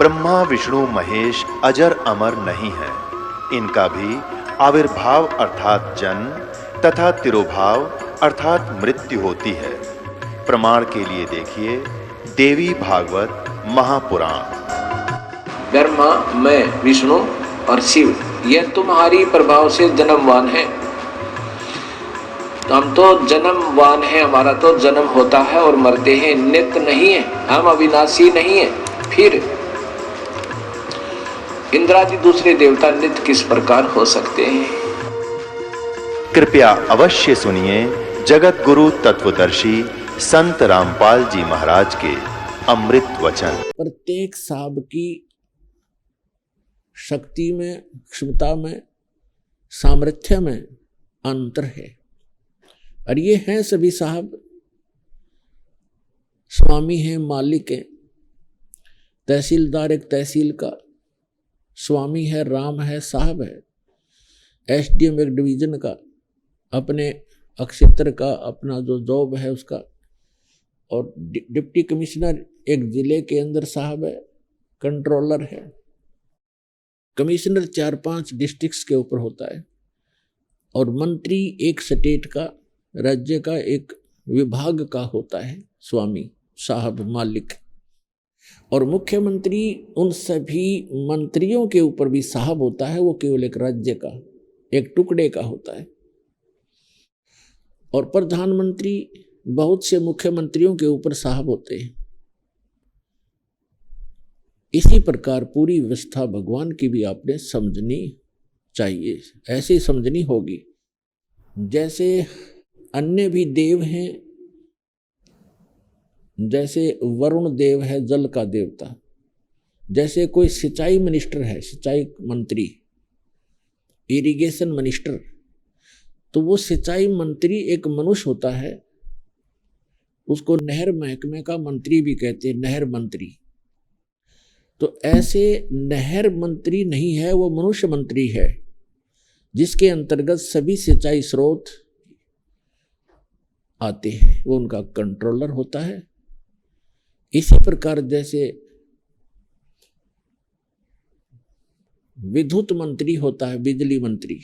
ब्रह्मा विष्णु महेश अजर अमर नहीं है। इनका भी आविर्भाव अर्थात जन्म तथा तिरोभाव अर्थात मृत्यु होती है। प्रमाण के लिए देखिए देवी भागवत महापुराण। ब्रह्मा, मैं, विष्णु और शिव, यह तुम्हारी प्रभाव से जन्मवान है। हम तो जन्मवान है, हमारा तो जन्म होता है और मरते हैं, नित्य नहीं है, हम अविनाशी नहीं है। फिर इंद्रादि दूसरे देवता नित्य किस प्रकार हो सकते हैं? कृपया अवश्य सुनिए जगत गुरु तत्वदर्शी संत रामपाल जी महाराज के अमृत वचन। प्रत्येक साहब की शक्ति में, क्षमता में, सामर्थ्य में अंतर है। और ये हैं सभी साहब, स्वामी हैं, मालिक हैं। तहसीलदार एक तहसील का स्वामी है, राम है, साहब है। एसडीएम एक डिवीजन का, अपने क्षेत्र का अपना जो जॉब है उसका। और डिप्टी कमिश्नर एक जिले के अंदर साहब है, कंट्रोलर है। कमिश्नर 4-5 डिस्ट्रिक्ट्स के ऊपर होता है। और मंत्री एक स्टेट का, राज्य का एक विभाग का होता है स्वामी, साहब, मालिक। और मुख्यमंत्री उन सभी मंत्रियों के ऊपर भी साहब होता है। वो केवल एक राज्य का, एक टुकड़े का होता है। और प्रधानमंत्री बहुत से मुख्यमंत्रियों के ऊपर साहब होते हैं। इसी प्रकार पूरी व्यवस्था भगवान की भी आपने समझनी चाहिए, ऐसे समझनी होगी। जैसे अन्य भी देव हैं, जैसे वरुण देव है जल का देवता, जैसे कोई सिंचाई मिनिस्टर है, सिंचाई मंत्री, इरिगेशन मिनिस्टर, तो वो सिंचाई मंत्री एक मनुष्य होता है। उसको नहर महकमे का मंत्री भी कहते हैं, नहर मंत्री। तो ऐसे नहर मंत्री नहीं है, वो मनुष्य मंत्री है, जिसके अंतर्गत सभी सिंचाई स्रोत आते हैं। वो उनका कंट्रोलर होता है। इसी प्रकार जैसे विद्युत मंत्री होता है, बिजली मंत्री,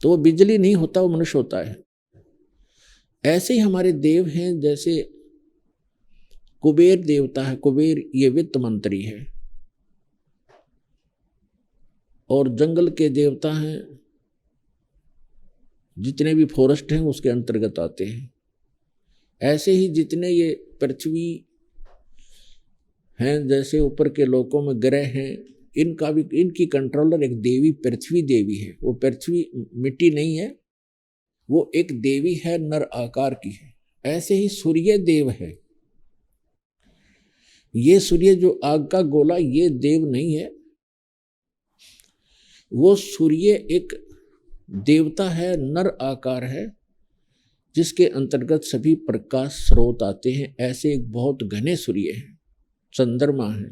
तो वो बिजली नहीं होता, वो मनुष्य होता है। ऐसे ही हमारे देव हैं। जैसे कुबेर देवता है, कुबेर ये वित्त मंत्री है। और जंगल के देवता हैं, जितने भी फॉरेस्ट हैं उसके अंतर्गत आते हैं। ऐसे ही जितने ये पृथ्वी हैं, जैसे ऊपर के लोकों में ग्रह हैं, इनका भी, इनकी कंट्रोलर एक देवी पृथ्वी देवी है। वो पृथ्वी मिट्टी नहीं है, वो एक देवी है, नर आकार की है। ऐसे ही सूर्य देव है। ये सूर्य जो आग का गोला, ये देव नहीं है, वो सूर्य एक देवता है, नर आकार है, जिसके अंतर्गत सभी प्रकाश स्रोत आते हैं। ऐसे एक बहुत घने सूर्य हैं, चंद्रमा है,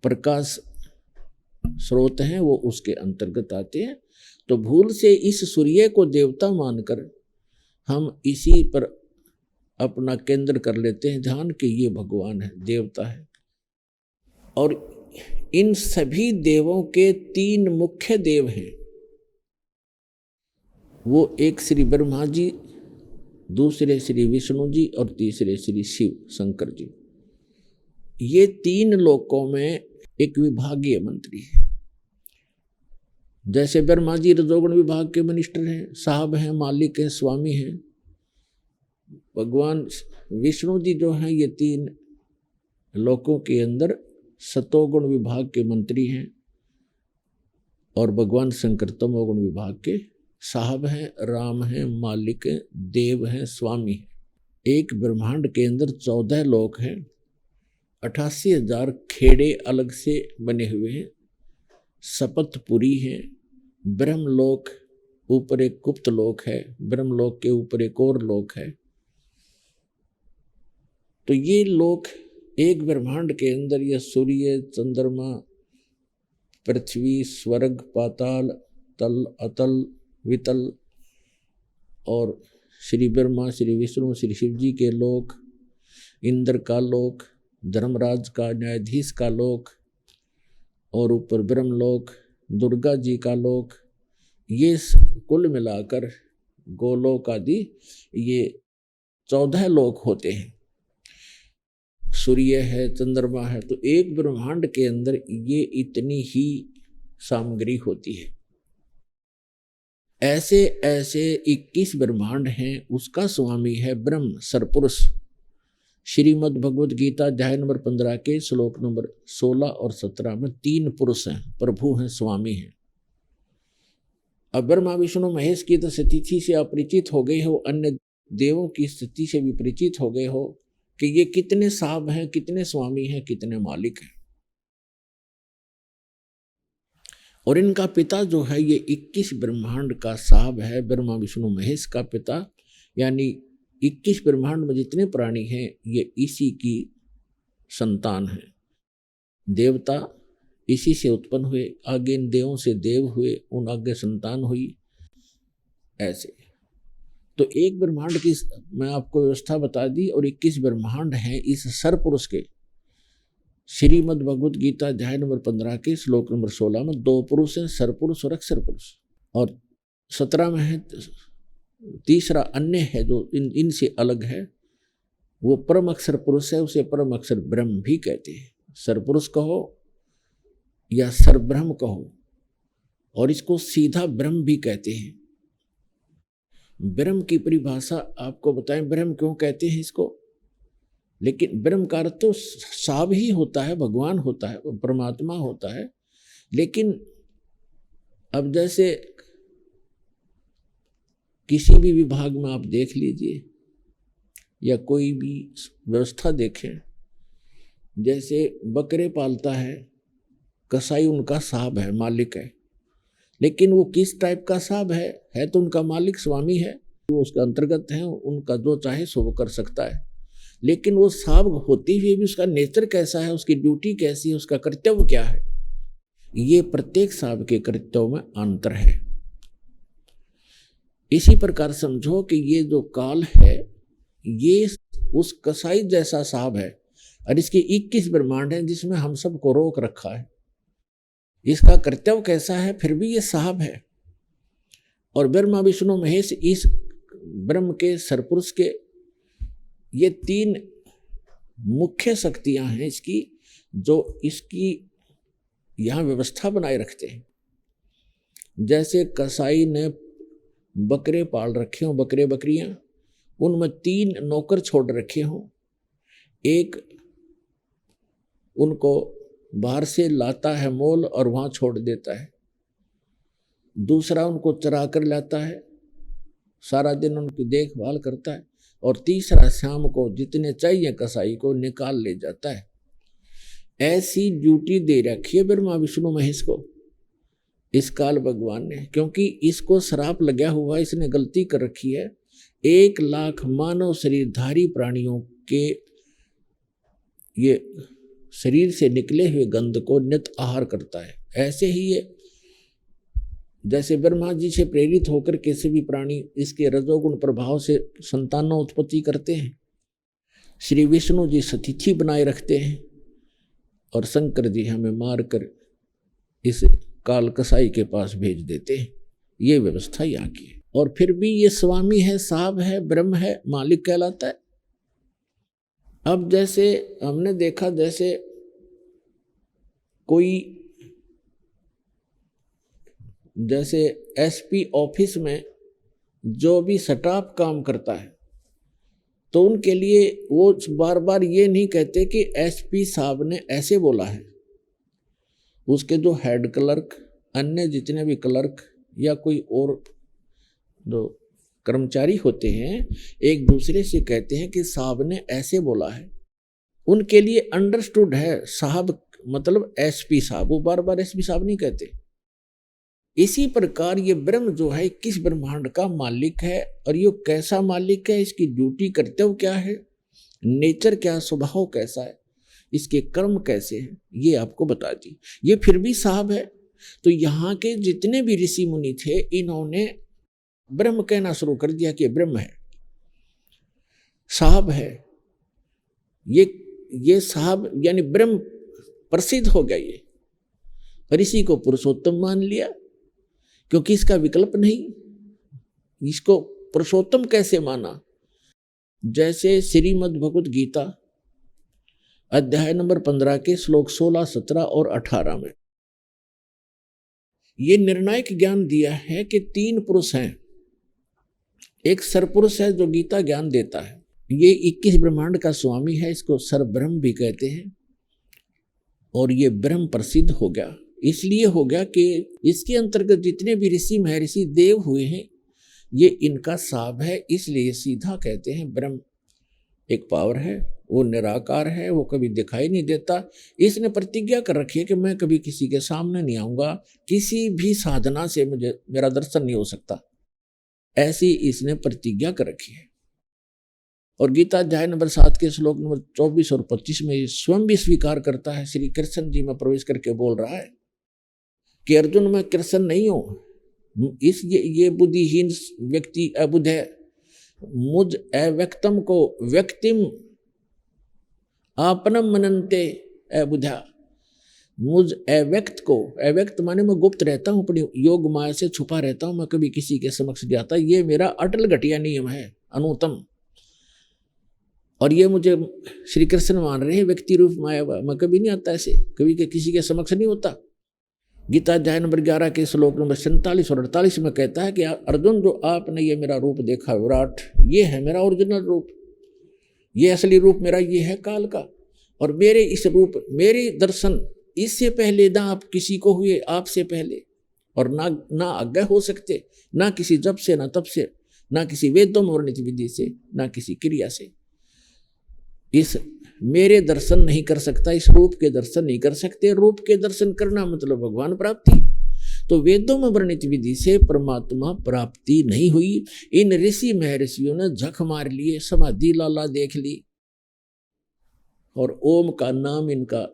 प्रकाश स्रोत हैं, वो उसके अंतर्गत आते हैं। तो भूल से इस सूर्य को देवता मानकर हम इसी पर अपना केंद्र कर लेते हैं ध्यान कि ये भगवान है, देवता है। और इन सभी देवों के 3 मुख्य देव हैं। वो एक श्री ब्रह्मा जी, दूसरे श्री विष्णु जी और तीसरे श्री शिव शंकर जी। ये 3 लोकों में एक विभागीय मंत्री है। जैसे ब्रह्मा जी रजोगुण विभाग के मिनिस्टर हैं, साहब हैं, मालिक हैं, स्वामी हैं। भगवान विष्णु जी जो हैं, ये 3 लोकों के अंदर सतोगुण विभाग के मंत्री हैं। और भगवान शंकर तमोगुण विभाग के साहब हैं, राम हैं, मालिक हैं, देव हैं, स्वामी हैं। एक ब्रह्मांड के अंदर 14 लोक हैं, 88,000 खेड़े अलग से बने हुए हैं। सपतपुरी हैं, ब्रह्मलोक, ऊपर एक गुप्त लोक है, ब्रह्मलोक के ऊपर एक और लोक है। तो ये लोक एक ब्रह्मांड के अंदर, यह सूर्य, चंद्रमा, पृथ्वी, स्वर्ग, पाताल, तल, अतल, वितल और श्री ब्रह्मा, श्री विष्णु, श्री शिव जी के लोक, इंद्र का लोक, धर्मराज का, न्यायाधीश का लोक, और ऊपर ब्रह्मलोक, दुर्गा जी का लोक, ये कुल मिलाकर गोलोक आदि ये 14 लोक होते हैं। सूर्य है, चंद्रमा है, तो एक ब्रह्मांड के अंदर ये इतनी ही सामग्री होती है। ऐसे ऐसे 21 ब्रह्मांड हैं, उसका स्वामी है ब्रह्म सरपुरुष। श्रीमद् भगवद गीता अध्याय नंबर 15 के श्लोक नंबर 16 और 17 में 3 पुरुष हैं, प्रभु हैं, स्वामी हैं। अब ब्रह्मा विष्णु महेश की तो स्थिति से अपरिचित हो गए हो, अन्य देवों की स्थिति से भी परिचित हो गए हो कि ये कितने साहब हैं, कितने स्वामी हैं, कितने मालिक हैं। और इनका पिता जो है ये 21 ब्रह्मांड का साहब है, ब्रह्मा विष्णु महेश का पिता, यानी 21 ब्रह्मांड में जितने प्राणी हैं ये इसी की संतान है। देवता इसी से उत्पन्न हुए, आगे इन देवों से देव हुए, उन आगे संतान हुई। ऐसे तो एक ब्रह्मांड की मैं आपको व्यवस्था बता दी, और 21 ब्रह्मांड हैं इस सरपुरुष के। श्रीमद् भगवद गीता अध्याय नंबर 15 के श्लोक नंबर 16 में 2 पुरुष हैं, सरपुरुष और अक्षर पुरुष, और 17 में है तीसरा अन्य है जो इनसे अलग है, वो परम अक्षर पुरुष है, उसे परम अक्षर ब्रह्म भी कहते हैं। सरपुरुष कहो या सरब्रह्म कहो, और इसको सीधा ब्रह्म भी कहते हैं। ब्रह्म की परिभाषा आपको बताएं, ब्रह्म क्यों कहते हैं इसको। लेकिन ब्रह्म का अर्थ तो साब ही होता है, भगवान होता है, परमात्मा होता है। लेकिन अब जैसे किसी भी विभाग में आप देख लीजिए या कोई भी व्यवस्था देखें, जैसे बकरे पालता है कसाई, उनका साहब है, मालिक है, लेकिन वो किस टाइप का साहब है तो उनका मालिक स्वामी है, वो उसके अंतर्गत है, उनका जो चाहे सो वो कर सकता है। लेकिन वो साहब होते हुए भी उसका नेचर कैसा है, उसकी ड्यूटी कैसी है, उसका कर्तव्य क्या है, ये प्रत्येक साहब के कर्तव्य में अंतर है। इसी प्रकार समझो कि ये जो काल है ये उस कसाई जैसा साहब है, और इसके 21 ब्रह्मांड हैं जिसमें हम सबको रोक रखा है। इसका कर्तव्य कैसा है, फिर भी ये साहब है। और ब्रह्मा विष्णु महेश इस ब्रह्म के सरपुरुष के ये 3 मुख्य शक्तियां हैं इसकी, जो इसकी यहाँ व्यवस्था बनाए रखते हैं। जैसे कसाई ने बकरे पाल रखे हों, बकरे बकरियां, उनमें 3 नौकर छोड़ रखे हों। एक उनको बाहर से लाता है मोल और वहाँ छोड़ देता है, दूसरा उनको चरा कर लाता है, सारा दिन उनकी देखभाल करता है, और तीसरा शाम को जितने चाहिए कसाई को निकाल ले जाता है। ऐसी ड्यूटी दे रखी है ब्रह्मा विष्णु महेश को इस काल भगवान ने, क्योंकि इसको श्राप लगा हुआ, इसने गलती कर रखी है। 1 लाख मानव शरीरधारी प्राणियों के ये शरीर से निकले हुए गंध को नित आहार करता है। ऐसे ही ये जैसे ब्रह्मा जी से प्रेरित होकर किसी भी प्राणी इसके रजोगुण प्रभाव से संतानों उत्पत्ति करते हैं, श्री विष्णु जी सतिथि बनाए रखते हैं, और शंकर जी हमें मारकर इस काल कसाई के पास भेज देते हैं। ये व्यवस्था यहाँ की है। और फिर भी ये स्वामी है, साहब है, ब्रह्म है, मालिक कहलाता है। अब जैसे हमने देखा, जैसे कोई जैसे एसपी ऑफिस में जो भी स्टाफ काम करता है, तो उनके लिए वो बार बार ये नहीं कहते कि एसपी साहब ने ऐसे बोला है। उसके जो हेड क्लर्क, अन्य जितने भी क्लर्क या कोई और जो कर्मचारी होते हैं, एक दूसरे से कहते हैं कि साहब ने ऐसे बोला है। उनके लिए अंडरस्टूड है साहब मतलब एसपी साहब, वो बार बार एसपी साहब नहीं कहते। इसी प्रकार ये ब्रह्म जो है 21 ब्रह्मांड का मालिक है, और ये कैसा मालिक है, इसकी ड्यूटी कर्तव्य क्या है, नेचर क्या, स्वभाव कैसा है, इसके कर्म कैसे हैं, ये आपको बता दी। ये फिर भी साहब है। तो यहाँ के जितने भी ऋषि मुनि थे, इन्होंने ब्रह्म कहना शुरू कर दिया कि ब्रह्म है, साहब है। ये ये साहब यानी ब्रह्म प्रसिद्ध हो गया ये, और इसी को पुरुषोत्तम मान लिया, क्योंकि इसका विकल्प नहीं। इसको पुरुषोत्तम कैसे माना? जैसे श्रीमद् भगवत गीता अध्याय नंबर 15 के श्लोक 16, 17 और 18 में ये निर्णायक ज्ञान दिया है कि 3 पुरुष हैं। एक सरपुरुष है जो गीता ज्ञान देता है, ये 21 ब्रह्मांड का स्वामी है, इसको सरब्रह्म भी कहते हैं। और ये ब्रह्म प्रसिद्ध हो गया, इसलिए हो गया कि इसके अंतर्गत जितने भी ऋषि महर्षि देव हुए हैं ये इनका साब है, इसलिए सीधा कहते हैं ब्रह्म एक पावर है, वो निराकार है, वो कभी दिखाई नहीं देता। इसने प्रतिज्ञा कर रखी है कि मैं कभी किसी के सामने नहीं आऊंगा, किसी भी साधना से मुझे मेरा दर्शन नहीं हो सकता, ऐसी इसने प्रतिज्ञा कर रखी है। और गीता अध्याय नंबर 7 के श्लोक नंबर 24 और 25 में स्वयं भी स्वीकार करता है, श्री कृष्ण जी में प्रवेश करके बोल रहा है कि अर्जुन मैं कृष्ण नहीं हूं, इस ये बुद्धिहीन व्यक्ति अबुध है, मुझ अव्यक्तम को व्यक्तिम आपनम मनन्ते अबुधा, मुझ अव्यक्त को, अव्यक्त माने मैं गुप्त रहता हूं, अपनी योग माया से छुपा रहता हूं, मैं कभी किसी के समक्ष नहीं आता, ये मेरा अटल घटिया नियम है अनुतम। और ये मुझे श्री कृष्ण मान रहे हैं व्यक्ति रूप माया, मैं कभी नहीं आता ऐसे, कभी के किसी के समक्ष नहीं होता। गीता अध्याय नंबर 11 के श्लोक नंबर 47 और 48 में कहता है कि अर्जुन जो आपने ये मेरा रूप देखा विराट, ये है मेरा ओरिजिनल रूप, ये असली रूप मेरा ये है काल का। और मेरे इस रूप, मेरे दर्शन इससे पहले ना आप किसी को हुए, आपसे पहले, और ना आज्ञा हो सकते, ना किसी जप से, ना तप से, ना किसी वेदों में वर्णित विधि से, ना किसी क्रिया से। इस मेरे दर्शन नहीं कर सकता, इस रूप के दर्शन नहीं कर सकते। रूप के दर्शन करना मतलब भगवान प्राप्ति, तो वेदों में वर्णित विधि से परमात्मा प्राप्ति नहीं हुई। इन ऋषि महर्षियों ने झक मार लिए, समाधि लाला देख ली, और ओम का नाम इनका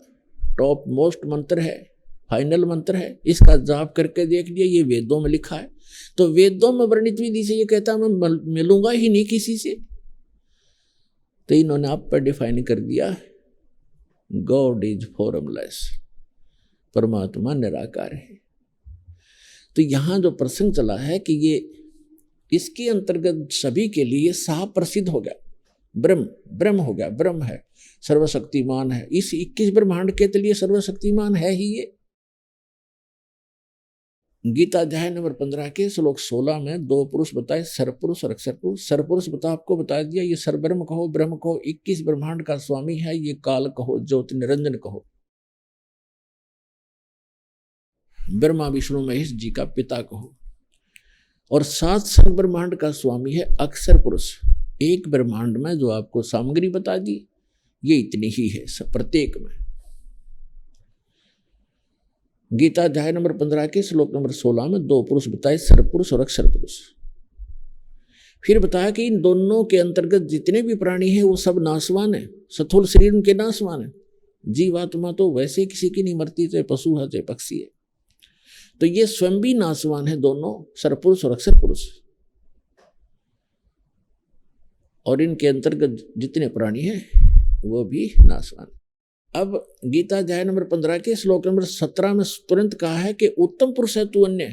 टॉप मोस्ट मंत्र है, फाइनल मंत्र है, इसका जाप करके देख लिया, ये वेदों में लिखा है। तो वेदों में वर्णित विधि से ये कहता मैं मिलूंगा ही नहीं किसी से, तो इन्होंने आप पर डिफाइन कर दिया गॉड इज फॉर्मलेस, परमात्मा निराकार है। तो यहां जो प्रसंग चला है कि ये इसके अंतर्गत सभी के लिए साफ प्रसिद्ध हो गया, ब्रह्म हो गया, ब्रह्म है, सर्वशक्तिमान है, इस 21 ब्रह्मांड के लिए सर्वशक्तिमान है ही ये। गीता अध्याय नंबर 15 के श्लोक 16 में 2 पुरुष बताए, सरपुरुष और अक्षरपुरुष। सरपुरुष आपको बता दिया, ये सरब्रह्म कहो, ब्रह्म कहो, 21 ब्रह्मांड का स्वामी है, ये काल कहो, ज्योति निरंजन कहो, ब्रह्मा विष्णु महेश जी का पिता कहो। और 7 संग ब्रह्मांड का स्वामी है अक्षर पुरुष। एक ब्रह्मांड में जो आपको सामग्री बता दी ये इतनी ही है प्रत्येक में। गीता अध्याय नंबर 15 के श्लोक नंबर 16 में 2 पुरुष बताए, सरपुरुष और अक्षर पुरुष। फिर बताया कि इन दोनों के अंतर्गत जितने भी प्राणी हैं वो सब नाशवान है, स्थूल शरीर उनके नाशवान है। जीवात्मा तो वैसे किसी की नहीं मरती, चाहे पशु है चाहे पक्षी है, तो ये स्वयं भी नाशवान है, दोनों सरपुरुष और अक्षर पुरुष। और इनके अंतर्गत जितने प्राणी हैं वो भी नाशवान। अब गीता अध्याय नंबर 15 के श्लोक नंबर 17 में तुरंत कहा है कि उत्तम पुरुष है तू अन्य।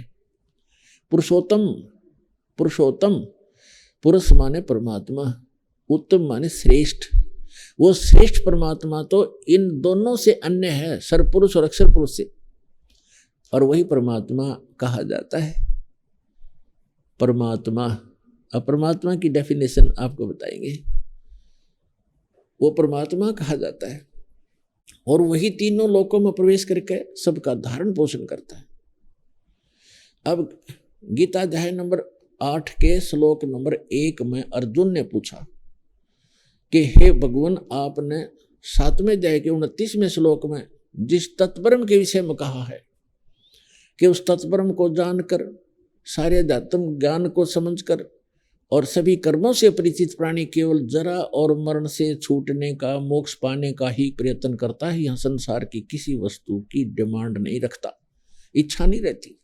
पुरुषोत्तम, पुरुषोत्तम, पुरुष माने परमात्मा, उत्तम माने श्रेष्ठ। वो श्रेष्ठ परमात्मा तो इन दोनों से अन्य है, सरपुरुष और अक्षर पुरुष से, और वही परमात्मा कहा जाता है। परमात्मा, अब परमात्मा की डेफिनेशन आपको बताएंगे। वो परमात्मा कहा जाता है और वही तीनों लोकों में प्रवेश करके सबका धारण पोषण करता है। अब गीता अध्याय नंबर 8 के श्लोक नंबर 1 में अर्जुन ने पूछा कि हे भगवान, आपने 7वें अध्याय के 29वें श्लोक में जिस तत्परम के विषय में कहा है कि उस तत्परम को जानकर, सारे अध्यात्म ज्ञान को समझकर और सभी कर्मों से परिचित प्राणी केवल जरा और मरण से छूटने का, मोक्ष पाने का ही प्रयत्न करता है। यह संसार की किसी वस्तु की डिमांड नहीं रखता, इच्छा नहीं रहती।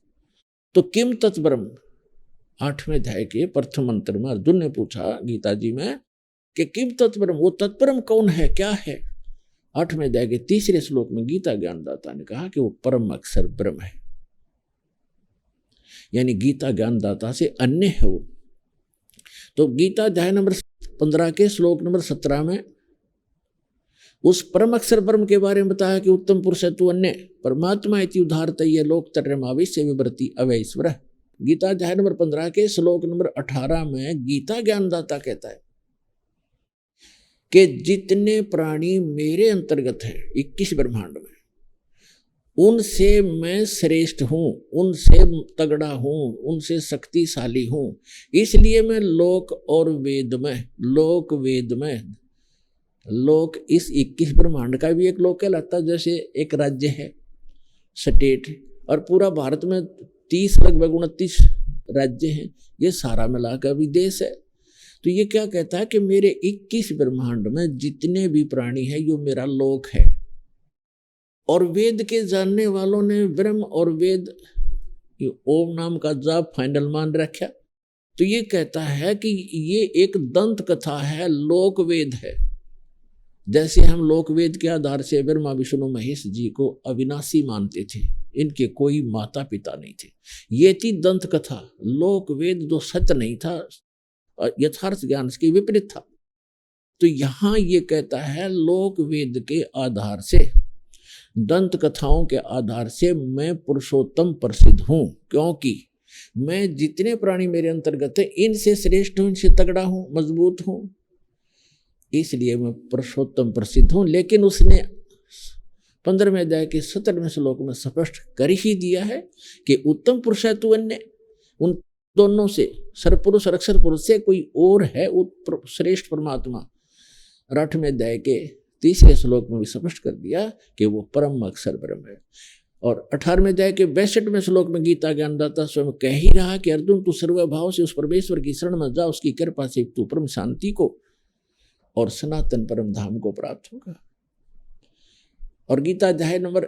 तो किम तत्परम, 8वें अध्याय के प्रथम मंत्र में अर्जुन ने पूछा गीता जी में कि किम तत्परम, वो तत्परम कौन है, क्या है। 8वें अध्याय के 3 श्लोक में गीता ज्ञानदाता ने कहा कि वो परम अक्षर ब्रह्म है, यानी गीता ज्ञानदाता से अन्य है वो। तो गीता अध्याय नंबर 15 के श्लोक नंबर 17 में उस परम अक्षर ब्रह्म के बारे में बताया कि उत्तम पुरुष है तू अन्य परमात्मा इति उदारत ये लोक तर्यमाविश्य विवृति अवैश्वर। गीता अध्याय नंबर 15 के श्लोक नंबर 18 में गीता ज्ञानदाता कहता है कि जितने प्राणी मेरे अंतर्गत हैं 21 ब्रह्मांड में, उनसे मैं श्रेष्ठ हूं, उनसे तगड़ा हूं, उनसे शक्तिशाली हूं। इसलिए मैं लोक और वेद में, लोक वेद में, लोक इस 21 ब्रह्मांड का भी एक लोक कहलाता है। जैसे एक राज्य है, स्टेट, और पूरा भारत में 30 लगभग 29 राज्य हैं, ये सारा मिलाकर भी देश है। तो ये क्या कहता है कि मेरे 21 ब्रह्मांड में जितने भी प्राणी हैं यो मेरा लोक है। और वेद के जानने वालों ने ब्रह्म और वेद ओम नाम का जाप फाइनल मान रखा। तो ये कहता है कि ये एक दंत कथा है, लोक वेद है। जैसे हम लोक वेद के आधार से ब्रह्मा विष्णु महेश जी को अविनाशी मानते थे, इनके कोई माता पिता नहीं थे, ये थी दंत कथा। लोक वेद जो सत्य नहीं था, यथार्थ ज्ञान के विपरीत था। तो यहां ये कहता है लोक वेद के आधार से, दंत कथाओं के आधार से मैं पुरुषोत्तम प्रसिद्ध हूं, क्योंकि मैं जितने प्राणी मेरे अंतर्गत है इनसे श्रेष्ठ हूं, इनसे तगड़ा हूं, मजबूत हूं, इसलिए मैं पुरुषोत्तम प्रसिद्ध हूं। लेकिन उसने 15वें अध्याय के 17वें श्लोक में स्पष्ट कर ही दिया है कि उत्तम पुरुष है तू अन्य, उन दोनों से, सरपुरुष और अक्षर पुरुष से कोई और है श्रेष्ठ परमात्मा। 8वें अध्याय के 30 श्लोक में भी स्पष्ट कर दिया कि वो परम अक्षर ब्रह्म है। और 18वें अध्याय के 62वें श्लोक में गीता ज्ञानदाता स्वयं कह ही रहा कि अर्जुन तू सर्वभाव से उस परमेश्वर की शरण में जा, उसकी कृपा से तू परम शांति को और सनातन परम धाम को प्राप्त होगा। और गीता अध्याय नंबर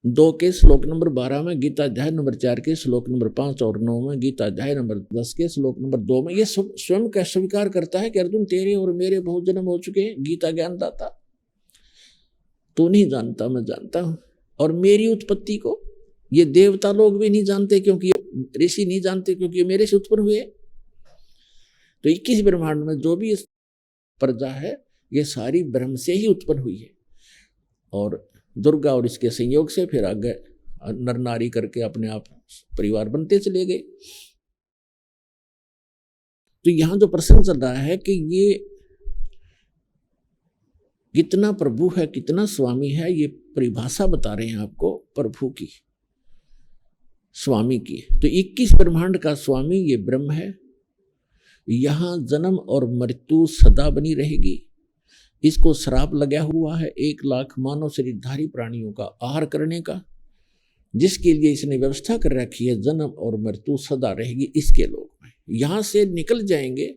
2 के श्लोक नंबर 12 में, गीता अध्याय नंबर 4 के श्लोक नंबर 5 और 9 में, गीता अध्याय नंबर 10 के श्लोक नंबर 2 में ये स्वयं का स्वीकार करता है कि अर्जुन तेरे और मेरे बहुत जन्म हो चुके हैं। गीता ज्ञानदाता तू नहीं जानता, मैं जानता हूं। और मेरी उत्पत्ति को ये देवता लोग भी नहीं जानते, क्योंकि ऋषि नहीं जानते, क्योंकि मेरे से उत्पन्न हुए। तो 21 ब्रह्मांड में जो भी प्रजा है ये सारी ब्रह्म से ही उत्पन्न हुई है। और दुर्गा और इसके संयोग से फिर आगे नर नारी करके अपने आप परिवार बनते चले गए। तो यहां जो प्रसंग चल रहा है कि ये कितना प्रभु है, कितना स्वामी है, ये परिभाषा बता रहे हैं आपको प्रभु की, स्वामी की। तो 21 ब्रह्मांड का स्वामी ये ब्रह्म है। यहां जन्म और मृत्यु सदा बनी रहेगी। इसको श्राप लगा हुआ है 1 लाख मानव शरीरधारी प्राणियों का आहार करने का, जिसके लिए इसने व्यवस्था कर रखी है। जन्म और मृत्यु सदा रहेगी इसके लोक में। यहां से निकल जाएंगे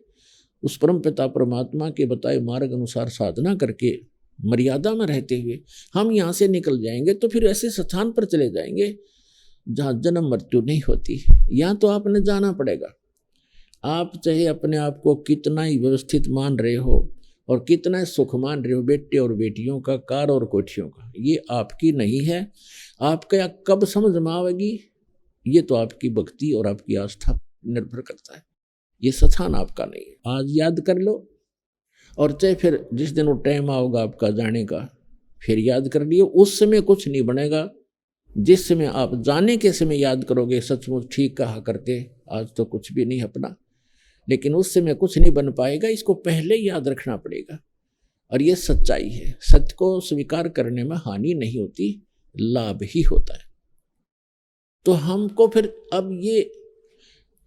उस परम पिता परमात्मा के बताए मार्ग अनुसार साधना करके मर्यादा में रहते हुए हम यहाँ से निकल जाएंगे, तो फिर ऐसे स्थान पर चले जाएंगे जहाँ जन्म मृत्यु नहीं होती। यहाँ तो आपने जाना पड़ेगा। आप चाहे अपने आप को कितना ही व्यवस्थित मान रहे हो और कितना सुख मान रहे हो बेटे और बेटियों का, कार और कोठियों का, ये आपकी नहीं है। आपका कब समझ में आवेगी ये तो आपकी भक्ति और आपकी आस्था निर्भर करता है। ये स्थान आपका नहीं है। आज याद कर लो, और चाहे फिर जिस दिन वो टाइम आओगा आपका जाने का फिर याद कर लियो। उस समय कुछ नहीं बनेगा। जिस समय आप जाने के समय याद करोगे सचमुच ठीक कहा करते, आज तो कुछ भी नहीं अपना, लेकिन उस समय कुछ नहीं बन पाएगा। इसको पहले याद रखना पड़ेगा। और ये सच्चाई है। सत्य को स्वीकार करने में हानि नहीं होती, लाभ ही होता है। तो हमको फिर अब ये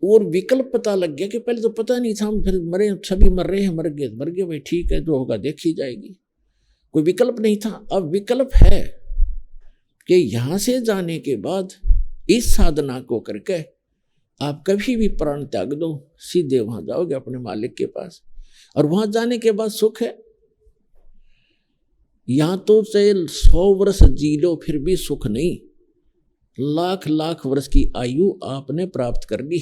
और विकल्प पता लग गया कि पहले तो पता नहीं था, हम फिर मरे, सभी मर रहे हैं, मर गए भाई, ठीक है जो होगा देखी जाएगी, कोई विकल्प नहीं था। अब विकल्प है कि यहां से जाने के बाद इस साधना को करके आप कभी भी प्राण त्याग दो, सीधे वहां जाओगे अपने मालिक के पास। और वहां जाने के बाद सुख है। यहां तो चाहे 100 वर्ष जी लो फिर भी सुख नहीं। लाख लाख वर्ष की आयु आपने प्राप्त कर ली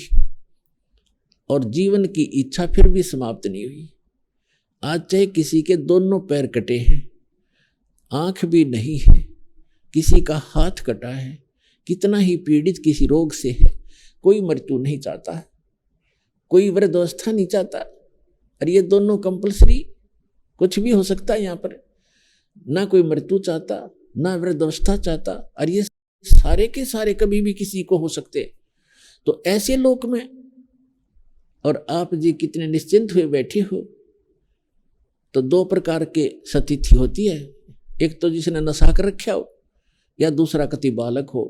और जीवन की इच्छा फिर भी समाप्त नहीं हुई। आज चाहे किसी के दोनों पैर कटे हैं, आंख भी नहीं है, किसी का हाथ कटा है, कितना ही पीड़ित किसी रोग से है, कोई मृत्यु नहीं चाहता, कोई वृद्धावस्था नहीं चाहता। और ये दोनों कंपलसरी, कुछ भी हो सकता है यहाँ पर, ना कोई मृत्यु चाहता ना वृद्धावस्था चाहता, और ये सारे के सारे कभी भी किसी को हो सकते। तो ऐसे लोक में और आप जी कितने निश्चिंत हुए बैठे हो। तो दो प्रकार के सतिथि होती है, एक तो जिसने नशा कर रखा हो, या दूसरा कति बालक हो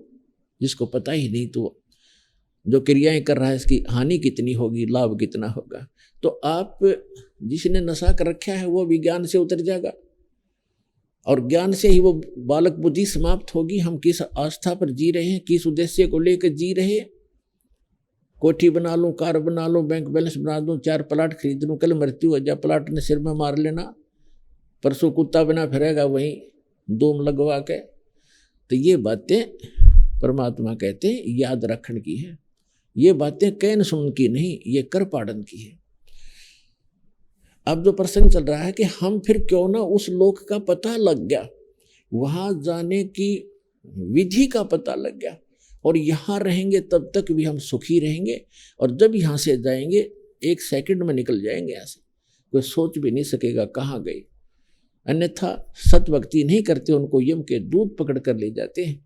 जिसको पता ही नहीं तो जो क्रियाएं कर रहा है इसकी हानि कितनी होगी, लाभ कितना होगा। तो आप जिसने नशा कर रखा है वो भी ज्ञान से उतर जाएगा, और ज्ञान से ही वो बालक बुद्धि समाप्त होगी। हम किस आस्था पर जी रहे हैं, किस उद्देश्य को लेकर जी रहे हैं। कोठी बना लूं, कार बना लूं, बैंक बैलेंस बना दूं, 4 प्लाट खरीद लूं, कल मृत्यु हो जाए, प्लाट ने सिर में मार लेना, परसों कुत्ता बना फिरेगा वहीं दूम लगवा के। तो ये बातें परमात्मा कहते हैं याद रखने की है, ये बातें कहन सुन की नहीं, ये कर पाड़न की है। अब जो प्रसंग चल रहा है कि हम फिर क्यों ना उस लोक का पता लग गया, वहां जाने की विधि का पता लग गया, और यहाँ रहेंगे तब तक भी हम सुखी रहेंगे, और जब यहाँ से जाएंगे 1 सेकंड में निकल जाएंगे यहाँ से, कोई सोच भी नहीं सकेगा कहाँ गए। अन्यथा सतभक्ति नहीं करते उनको यम के दूध पकड़ कर ले जाते हैं,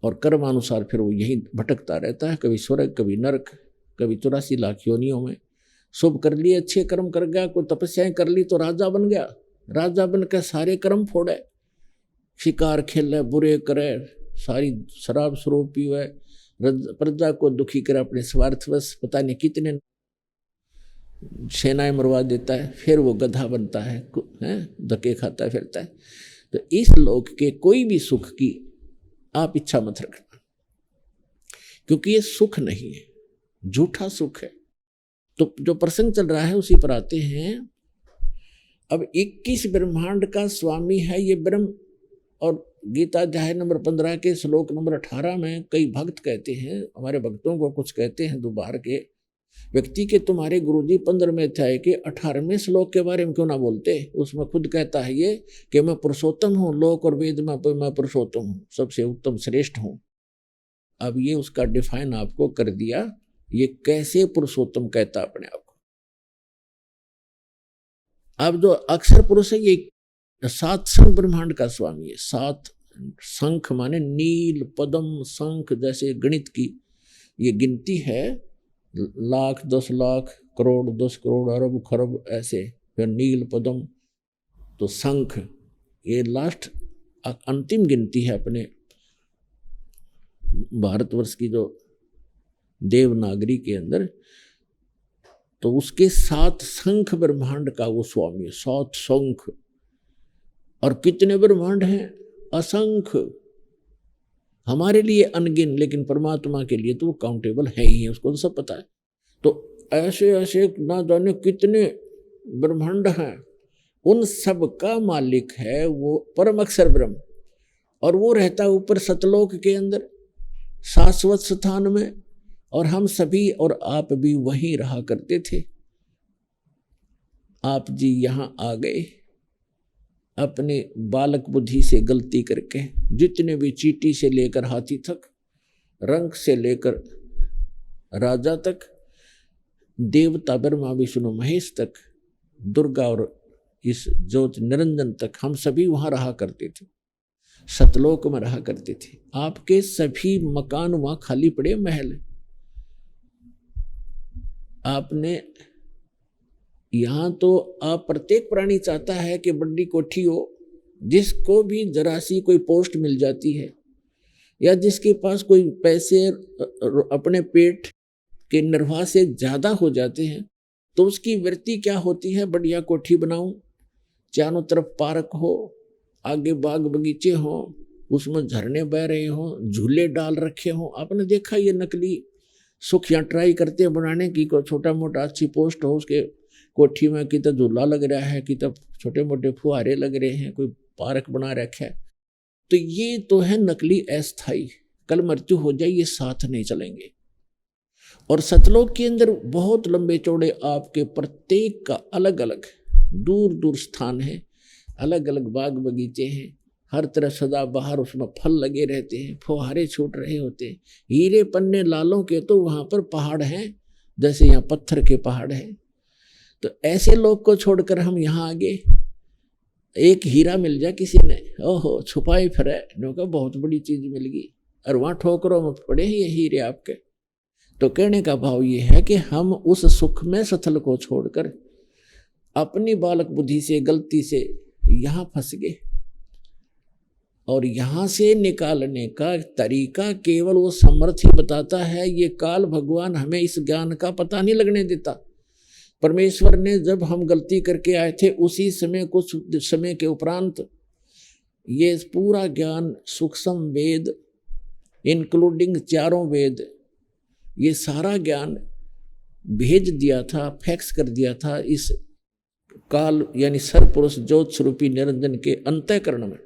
और कर्मानुसार फिर वो यही भटकता रहता है, कभी स्वर्ग कभी नरक, कभी 84 लाख योनियों में। शुभ कर लिए, अच्छे कर्म कर गया, कोई तपस्याएं कर ली तो राजा बन गया, राजा बनकर सारे कर्म फोड़े, शिकार खेले, बुरे करे, सारी शराब स्वरूप पीवे, प्रजा को दुखी करे, अपने स्वार्थवश पता नहीं कितने सेनाएं मरवा देता है, फिर वो गधा बनता है, धक्के खाता फिरता है। तो इस लोक के कोई भी सुख की आप इच्छा मत रखना, क्योंकि ये सुख नहीं है, झूठा सुख है। तो जो प्रसंग चल रहा है उसी पर आते हैं। अब 21 ब्रह्मांड का स्वामी है ये ब्रह्म, और गीता अध्याय नंबर 15 के श्लोक नंबर 18 में कई भक्त कहते हैं, हमारे भक्तों को कुछ कहते हैं दोबार के व्यक्ति के, तुम्हारे गुरुजी 15वें अध्याय के 18वें श्लोक के बारे में क्यों ना बोलते। उसमें खुद कहता है ये कि मैं पुरुषोत्तम हूँ, लोक और वेद में मैं पुरुषोत्तम हूँ, सबसे उत्तम श्रेष्ठ हूँ। अब ये उसका डिफाइन आपको कर दिया, ये कैसे पुरुषोत्तम कहता अपने आप को। अब जो अक्षर पुरुष है ये 7 शंख ब्रह्मांड का स्वामी है। 7 शंख माने नील, पद्म, शंख, जैसे गणित की ये गिनती है, लाख, 10 लाख, करोड़, 10 करोड़, अरब, खरब, ऐसे, फिर नील, पद्म, तो शंख, ये लास्ट अंतिम गिनती है अपने भारतवर्ष की जो देवनागरी के अंदर। तो उसके 7 शंख ब्रह्मांड का वो स्वामी है, 7 शंख। और कितने ब्रह्मांड हैं? असंख्य। हमारे लिए अनगिन, लेकिन परमात्मा के लिए तो वो काउंटेबल है ही है, उसको तो सब पता है। तो ऐसे ऐसे ना जाने कितने ब्रह्मांड हैं, उन सब का मालिक है वो परम अक्षर ब्रह्म, और वो रहता है ऊपर सतलोक के अंदर शाश्वत स्थान में, और हम सभी और आप भी वहीं रहा करते थे। आप जी यहाँ आ गए अपने बालक बुद्धि से गलती करके, जितने भी चींटी से लेकर हाथी तक, रंग से लेकर राजा तक, देवता ब्रह्मा विष्णु महेश तक, दुर्गा और इस ज्योति निरंजन तक, हम सभी वहां रहा करते थे, सतलोक में रहा करते थे। आपके सभी मकान वहां खाली पड़े, महल। आपने यहाँ तो आप प्रत्येक प्राणी चाहता है कि बड़ी कोठी हो, जिसको भी जरा सी कोई पोस्ट मिल जाती है, या जिसके पास कोई पैसे अपने पेट के निर्वाह से ज्यादा हो जाते हैं, तो उसकी वृत्ति क्या होती है? बढ़िया कोठी बनाऊं, चारों तरफ पार्क हो, आगे बाग बगीचे हो, उसमें झरने बह रहे हो, झूले डाल रखे हो। आपने देखा ये नकली सुख यहाँ ट्राई करते हैं बनाने की, कोई छोटा मोटा अच्छी पोस्ट हो, उसके कोठी में कि तो झूला लग रहा है, कि तो छोटे मोटे फुहारे लग रहे हैं, कोई पार्क बना रखा है। तो ये तो है नकली अस्थाई, कल मृत्यु हो जाए ये साथ नहीं चलेंगे। और सतलोक के अंदर बहुत लंबे चौड़े आपके प्रत्येक का अलग अलग दूर दूर स्थान है, अलग अलग बाग बगीचे हैं, हर तरफ सदाबहार उसमें फल लगे रहते हैं, फुहारे छूट रहे होते हैं, हीरे पन्ने लालों के तो वहां पर पहाड़ हैं जैसे यहाँ पत्थर के पहाड़ हैं। तो ऐसे लोग को छोड़कर हम यहाँ आगे, एक हीरा मिल जाए किसी ने, ओहो छुपाई फिरे, का बहुत बड़ी चीज मिल गई, और वहां ठोकरों में पड़े ये हीरे आपके। तो कहने का भाव ये है कि हम उस सुख में स्थल को छोड़कर अपनी बालक बुद्धि से गलती से यहाँ फंस गए, और यहाँ से निकालने का तरीका केवल वो समर्थ ही बताता है। ये काल भगवान हमें इस ज्ञान का पता नहीं लगने देता। परमेश्वर ने जब हम गलती करके आए थे उसी समय, कुछ समय के उपरांत ये पूरा ज्ञान सूक्ष्म वेद इंक्लूडिंग चारों वेद, ये सारा ज्ञान भेज दिया था, फैक्स कर दिया था इस काल यानी सर्वपुरुष ज्योत स्वरूपी निरंजन के अंतःकरण में।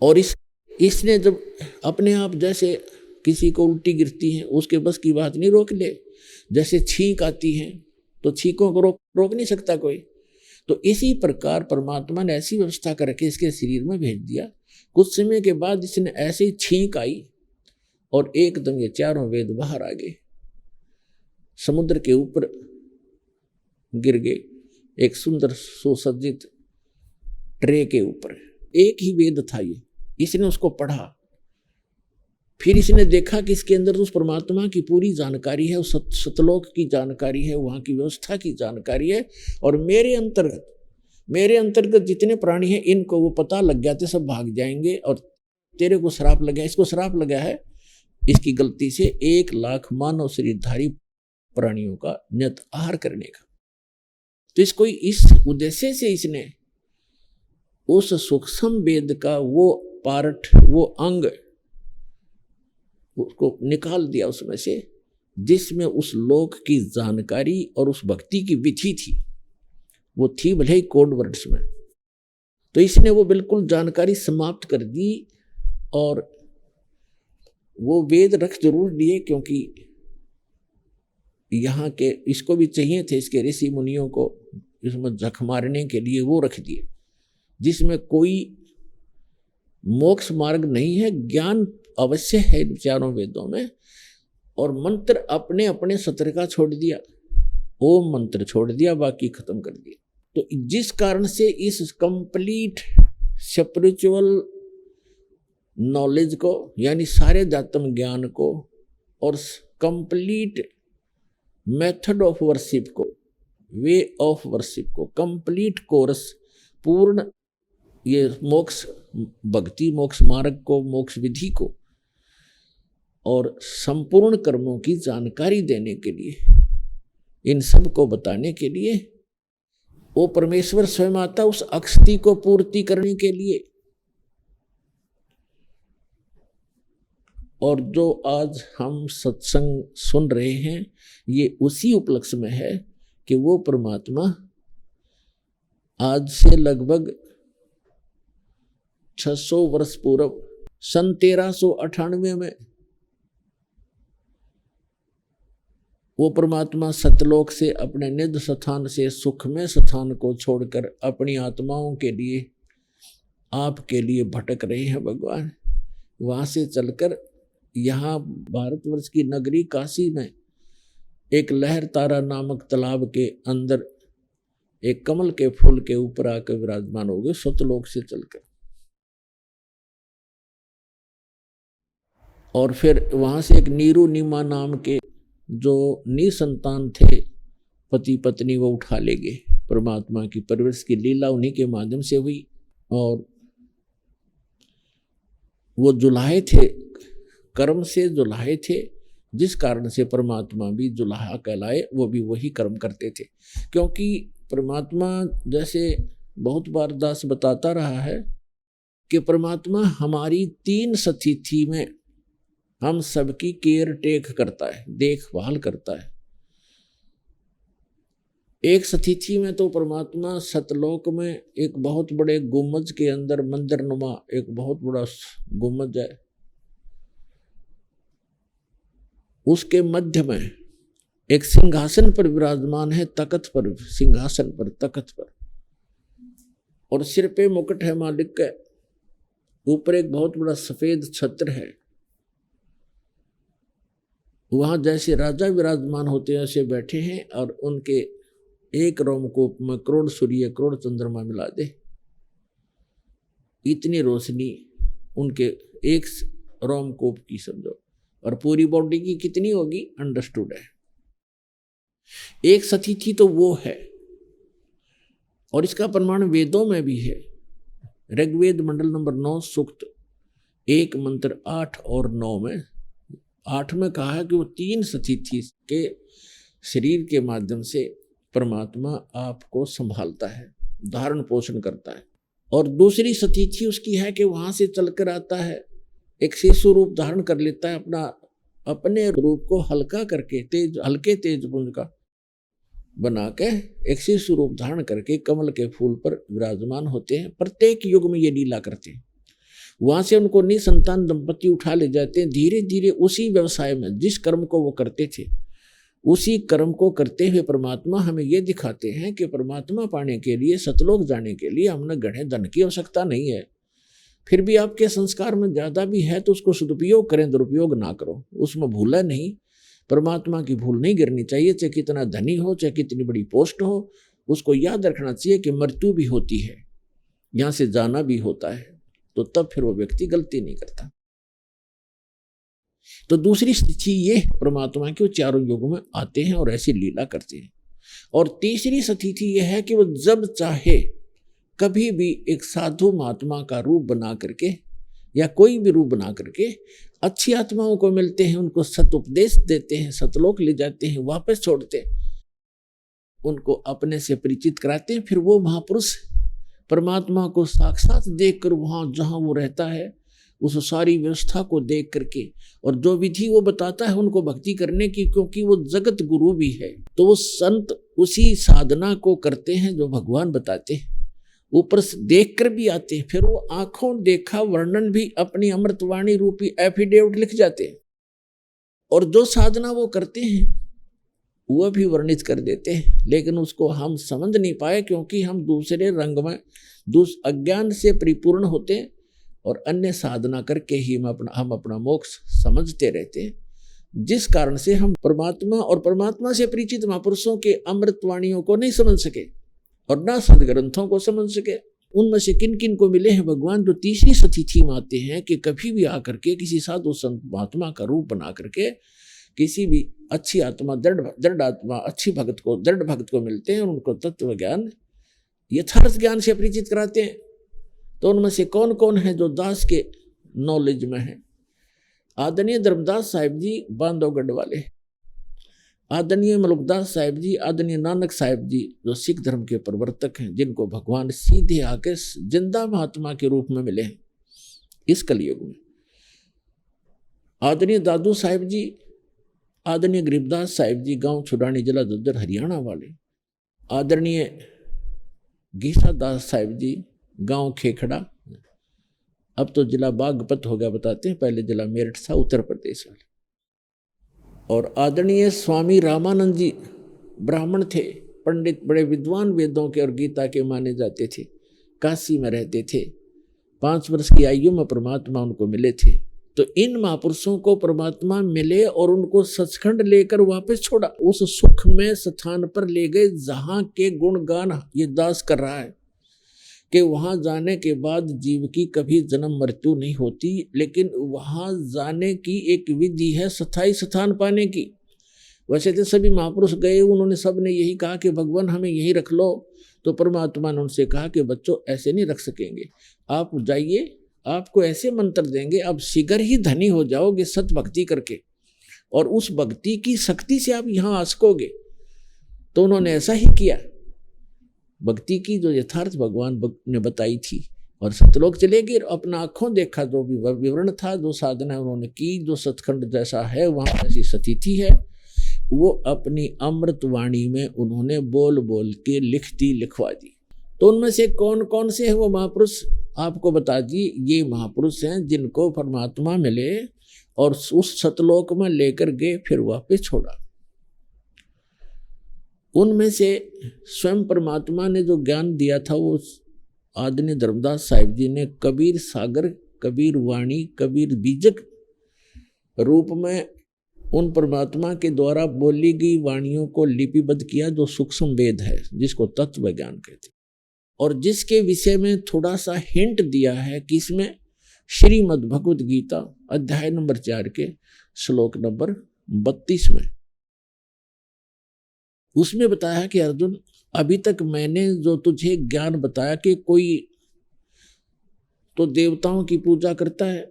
और इसने जब अपने आप, जैसे किसी को उल्टी गिरती है उसके बस की बात नहीं रोक ले, जैसे छींक आती है तो छींकों को रोक नहीं सकता कोई, तो इसी प्रकार परमात्मा ने ऐसी व्यवस्था करके इसके शरीर में भेज दिया। कुछ समय के बाद इसने ऐसे ही छींक आई और एकदम ये चारों वेद बाहर आ गए, समुद्र के ऊपर गिर गए, एक सुंदर सुसज्जित ट्रे के ऊपर। एक ही वेद था ये, इसने उसको पढ़ा, फिर इसने देखा कि इसके अंदर उस परमात्मा की पूरी जानकारी है, उस सतलोक की जानकारी है, वहाँ की व्यवस्था की जानकारी है। और मेरे अंतर्गत जितने प्राणी हैं इनको वो पता लग गया थे, सब भाग जाएंगे, और तेरे को श्राप लगा, इसको श्राप लगा है इसकी गलती से 1 लाख मानव शरीरधारी प्राणियों का नियत आहार करने का। तो इसको इस उद्देश्य से इसने उस सूक्ष्म वेद का वो पार्ट, वो अंग उसको निकाल दिया उसमें से, जिसमें उस लोक की जानकारी और उस भक्ति की विधि थी, वो थी भले ही कोड वर्ड्स में। तो इसने वो बिल्कुल जानकारी समाप्त कर दी, और वो वेद रख जरूर दिए क्योंकि यहाँ के इसको भी चाहिए थे, इसके ऋषि मुनियों को इसमें जख मारने के लिए वो रख दिए, जिसमें कोई मोक्ष मार्ग नहीं है, ज्ञान अवश्य है इन चारों वेदों में। और मंत्र अपने अपने सत्र का छोड़ दिया, ओम मंत्र छोड़ दिया, बाकी खत्म कर दिया। तो जिस कारण से इस कंप्लीट स्पिरिचुअल नॉलेज को यानी सारे दातम ज्ञान को और कंप्लीट मेथड ऑफ वर्शिप को, वे ऑफ वर्शिप को, कंप्लीट कोर्स, पूर्ण ये मोक्ष भक्ति मोक्ष मार्ग को, मोक्ष विधि को और संपूर्ण कर्मों की जानकारी देने के लिए, इन सब को बताने के लिए वो परमेश्वर स्वयं आता उस अक्षति को पूर्ति करने के लिए। और जो आज हम सत्संग सुन रहे हैं ये उसी उपलक्ष्य में है कि वो परमात्मा आज से लगभग 600 वर्ष पूर्व सन 1398 में वो परमात्मा सतलोक से अपने निध स्थान से सुखमय स्थान को छोड़कर अपनी आत्माओं के लिए, आपके लिए भटक रहे हैं भगवान। वहाँ से चलकर यहाँ भारतवर्ष की नगरी काशी में एक लहर तारा नामक तालाब के अंदर एक कमल के फूल के ऊपर आकर विराजमान हो गए सतलोक से चलकर। और फिर वहाँ से एक नीरू नीमा नाम के जो निसंतान थे पति पत्नी, वो उठा ले गए। परमात्मा की परवरिश की लीला उन्हीं के माध्यम से हुई। और वो जुलाहे थे, कर्म से जुलाहे थे, जिस कारण से परमात्मा भी जुलाहा कहलाए। वो भी वही कर्म करते थे, क्योंकि परमात्मा जैसे बहुत बार दास बताता रहा है कि परमात्मा हमारी 3 स्थिति में हम सबकी केयर टेक करता है, देखभाल करता है। एक स्थिति में तो परमात्मा सतलोक में एक बहुत बड़े गुम्बज के अंदर मंदिर नुमा एक बहुत बड़ा गुम्बज है, उसके मध्य में एक सिंहासन पर विराजमान है, तख्त पर, सिंहासन पर, तख्त पर, और सिर पे मुकुट है मालिक का, ऊपर एक बहुत बड़ा सफेद छत्र है। वहां जैसे राजा विराजमान होते हैं ऐसे बैठे हैं, और उनके एक रोमकूप में करोड़ सूर्य करोड़ चंद्रमा मिला दे, इतनी रोशनी उनके एक रोमकूप की समझो, और पूरी बॉडी की कितनी होगी अंडरस्टूड है। एक सतीथि तो वो है, और इसका प्रमाण वेदों में भी है। ऋग्वेद मंडल नंबर 9 सूक्त 1 मंत्र 8 और 9 में, 8 में कहा है कि वो 3 सतीथि के शरीर के माध्यम से परमात्मा आपको संभालता है, धारण पोषण करता है। और दूसरी सतीथि उसकी है कि वहां से चलकर आता है, एक शिशु रूप धारण कर लेता है, अपने रूप को हल्का करके हल्के तेज पुंज का बना के एक शिशु रूप धारण करके कमल के फूल पर विराजमान होते हैं। प्रत्येक युग में ये लीला करते हैं। वहां से उनको निसंतान दंपति उठा ले जाते हैं। धीरे धीरे उसी व्यवसाय में जिस कर्म को वो करते थे, उसी कर्म को करते हुए परमात्मा हमें ये दिखाते हैं कि परमात्मा पाने के लिए, सतलोक जाने के लिए हमने गहने धन की आवश्यकता नहीं है। फिर भी आपके संस्कार में ज्यादा भी है तो उसको सदुपयोग करें, दुरुपयोग ना करो, उसमें भूला नहीं। परमात्मा की भूल नहीं गिरनी चाहिए, चाहे कितना धनी हो, चाहे कितनी बड़ी पोस्ट हो। उसको याद रखना चाहिए कि मृत्यु भी होती है, यहाँ से जाना भी होता है, तो तब फिर वो व्यक्ति गलती नहीं करता। तो दूसरी स्थिति ये परमात्मा के वो चारों युगों में आते हैं और ऐसी लीला करते हैं। और तीसरी स्थिति यह है कि वो जब चाहे कभी भी एक साधु महात्मा का रूप बना करके या कोई भी रूप बना करके अच्छी आत्माओं को मिलते हैं, उनको सत उपदेश देते हैं, सतलोक ले जाते हैं, वापस छोड़ते हैं, उनको अपने से परिचित कराते हैं। फिर वो महापुरुष परमात्मा को साक्षात देखकर वहां जहां वो रहता है उस सारी व्यवस्था को देख करके, और जो विधि वो बताता है उनको भक्ति करने की, क्योंकि वो जगत गुरु भी है, तो वो संत उसी साधना को करते हैं जो भगवान बताते हैं। ऊपर से देख कर भी आते हैं, फिर वो आंखों देखा वर्णन भी अपनी अमृतवाणी रूपी एफिडेविट लिख जाते हैं, और जो साधना वो करते हैं वह भी वर्णित कर देते हैं। लेकिन उसको हम समझ नहीं पाए, क्योंकि हम दूसरे रंग में अज्ञान से परिपूर्ण होते हैं, और अन्य साधना करके ही हम अपना मोक्ष समझते रहते हैं, जिस कारण से हम परमात्मा और परमात्मा से परिचित महापुरुषों के अमृतवाणियों को नहीं समझ सके और ना सदग्रंथों को समझ सके। उनमें से किन किन को मिले हैं भगवान, जो तीसरी स्थिति में आते हैं कि कभी भी आकर के किसी साधु संत महात्मा का रूप बना करके किसी भी अच्छी आत्मा, दृढ़ आत्मा, अच्छी भक्त को, दृढ़ भक्त को मिलते हैं और उनको तत्व ज्ञान, यथार्थ ज्ञान से परिचित कराते हैं। तो उनमें से कौन कौन है जो दास के नॉलेज में है? आदरणीय धर्मदास साहिब जी बांधवगढ़ वाले, आदरणीय मलुकदास साहिब जी, आदरणीय नानक साहिब जी जो सिख धर्म के प्रवर्तक हैं, जिनको भगवान सीधे आके जिंदा महात्मा के रूप में मिले हैं इस कलयुग में। आदरणीय दादू साहिब जी, आदरणीय गरीबदास साहिब जी गांव छुड़ानी, जिला झज्जर, हरियाणा वाले। आदरणीय गीसा दास साहिब जी गांव खेखड़ा, अब तो जिला बागपत हो गया बताते हैं, पहले जिला मेरठ था, उत्तर प्रदेश वाले। और आदरणीय स्वामी रामानंद जी ब्राह्मण थे, पंडित, बड़े विद्वान, वेदों के और गीता के माने जाते थे, काशी में रहते थे। 5 वर्ष की आयु में परमात्मा उनको मिले थे। तो इन महापुरुषों को परमात्मा मिले और उनको सचखंड लेकर वापस छोड़ा, उस सुख में स्थान पर ले गए जहां के गुणगान ये दास कर रहा है कि वहां जाने के बाद जीव की कभी जन्म मृत्यु नहीं होती, लेकिन वहां जाने की एक विधि है स्थायी स्थान पाने की। वैसे तो सभी महापुरुष गए, उन्होंने सब ने यही कहा कि भगवान हमें यही रख लो। तो परमात्मा ने उनसे कहा कि बच्चों ऐसे नहीं रख सकेंगे, आप जाइए, आपको ऐसे मंत्र देंगे, आप शीघ्र ही धनी हो जाओगे सत भक्ति करके, और उस भक्ति की शक्ति से आप यहाँ आ सकोगे। तो उन्होंने ऐसा ही किया। भक्ति की जो यथार्थ भगवान ने बताई थी, और सतलोक चले गए, अपना आंखों देखा, जो भी विवरण था, जो साधना उन्होंने की, जो सतखंड जैसा है वहाँ ऐसी स्थिति है, वो अपनी अमृत वाणी में उन्होंने बोल बोल के लिखवा दी। तो उनमें से कौन कौन से हैं वो महापुरुष आपको बता दी। ये महापुरुष हैं जिनको परमात्मा मिले और उस सतलोक में लेकर गए, फिर वापस छोड़ा। उनमें से स्वयं परमात्मा ने जो ज्ञान दिया था वो आदरणीय धर्मदास साहिब जी ने कबीर सागर, कबीर वाणी, कबीर बीजक रूप में उन परमात्मा के द्वारा बोली गई वाणियों को लिपिबद्ध किया, जो सूक्ष्म वेद है, जिसको तत्व ज्ञान कहते हैं, और जिसके विषय में थोड़ा सा हिंट दिया है कि इसमें श्रीमद् भगवद गीता अध्याय नंबर 4 के श्लोक नंबर 32 में उसमें बताया कि अर्जुन, अभी तक मैंने जो तुझे ज्ञान बताया कि कोई तो देवताओं की पूजा करता है,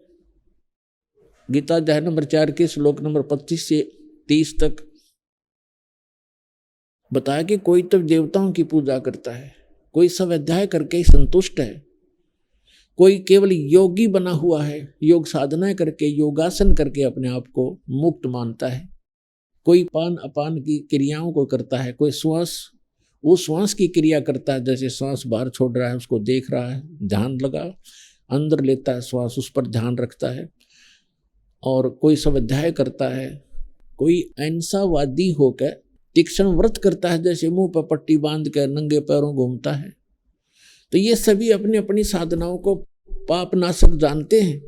गीता अध्याय नंबर 4 के श्लोक नंबर 25 से 30 तक बताया कि कोई तो देवताओं की पूजा करता है, कोई स्वाध्याय करके ही संतुष्ट है, कोई केवल योगी बना हुआ है, योग साधना करके योगासन करके अपने आप को मुक्त मानता है, कोई पान अपान की क्रियाओं को करता है, कोई वो श्वास की क्रिया करता है, जैसे श्वास बाहर छोड़ रहा है उसको देख रहा है, ध्यान लगा, अंदर लेता है श्वास उस पर ध्यान रखता है, और कोई स्वाध्याय करता है, कोई अहिंसावादी होकर तीक्ष्ण व्रत करता है, जैसे मुंह पर पट्टी बांध कर नंगे पैरों घूमता है। तो ये सभी अपनी अपनी साधनाओं को पाप नाशक जानते हैं,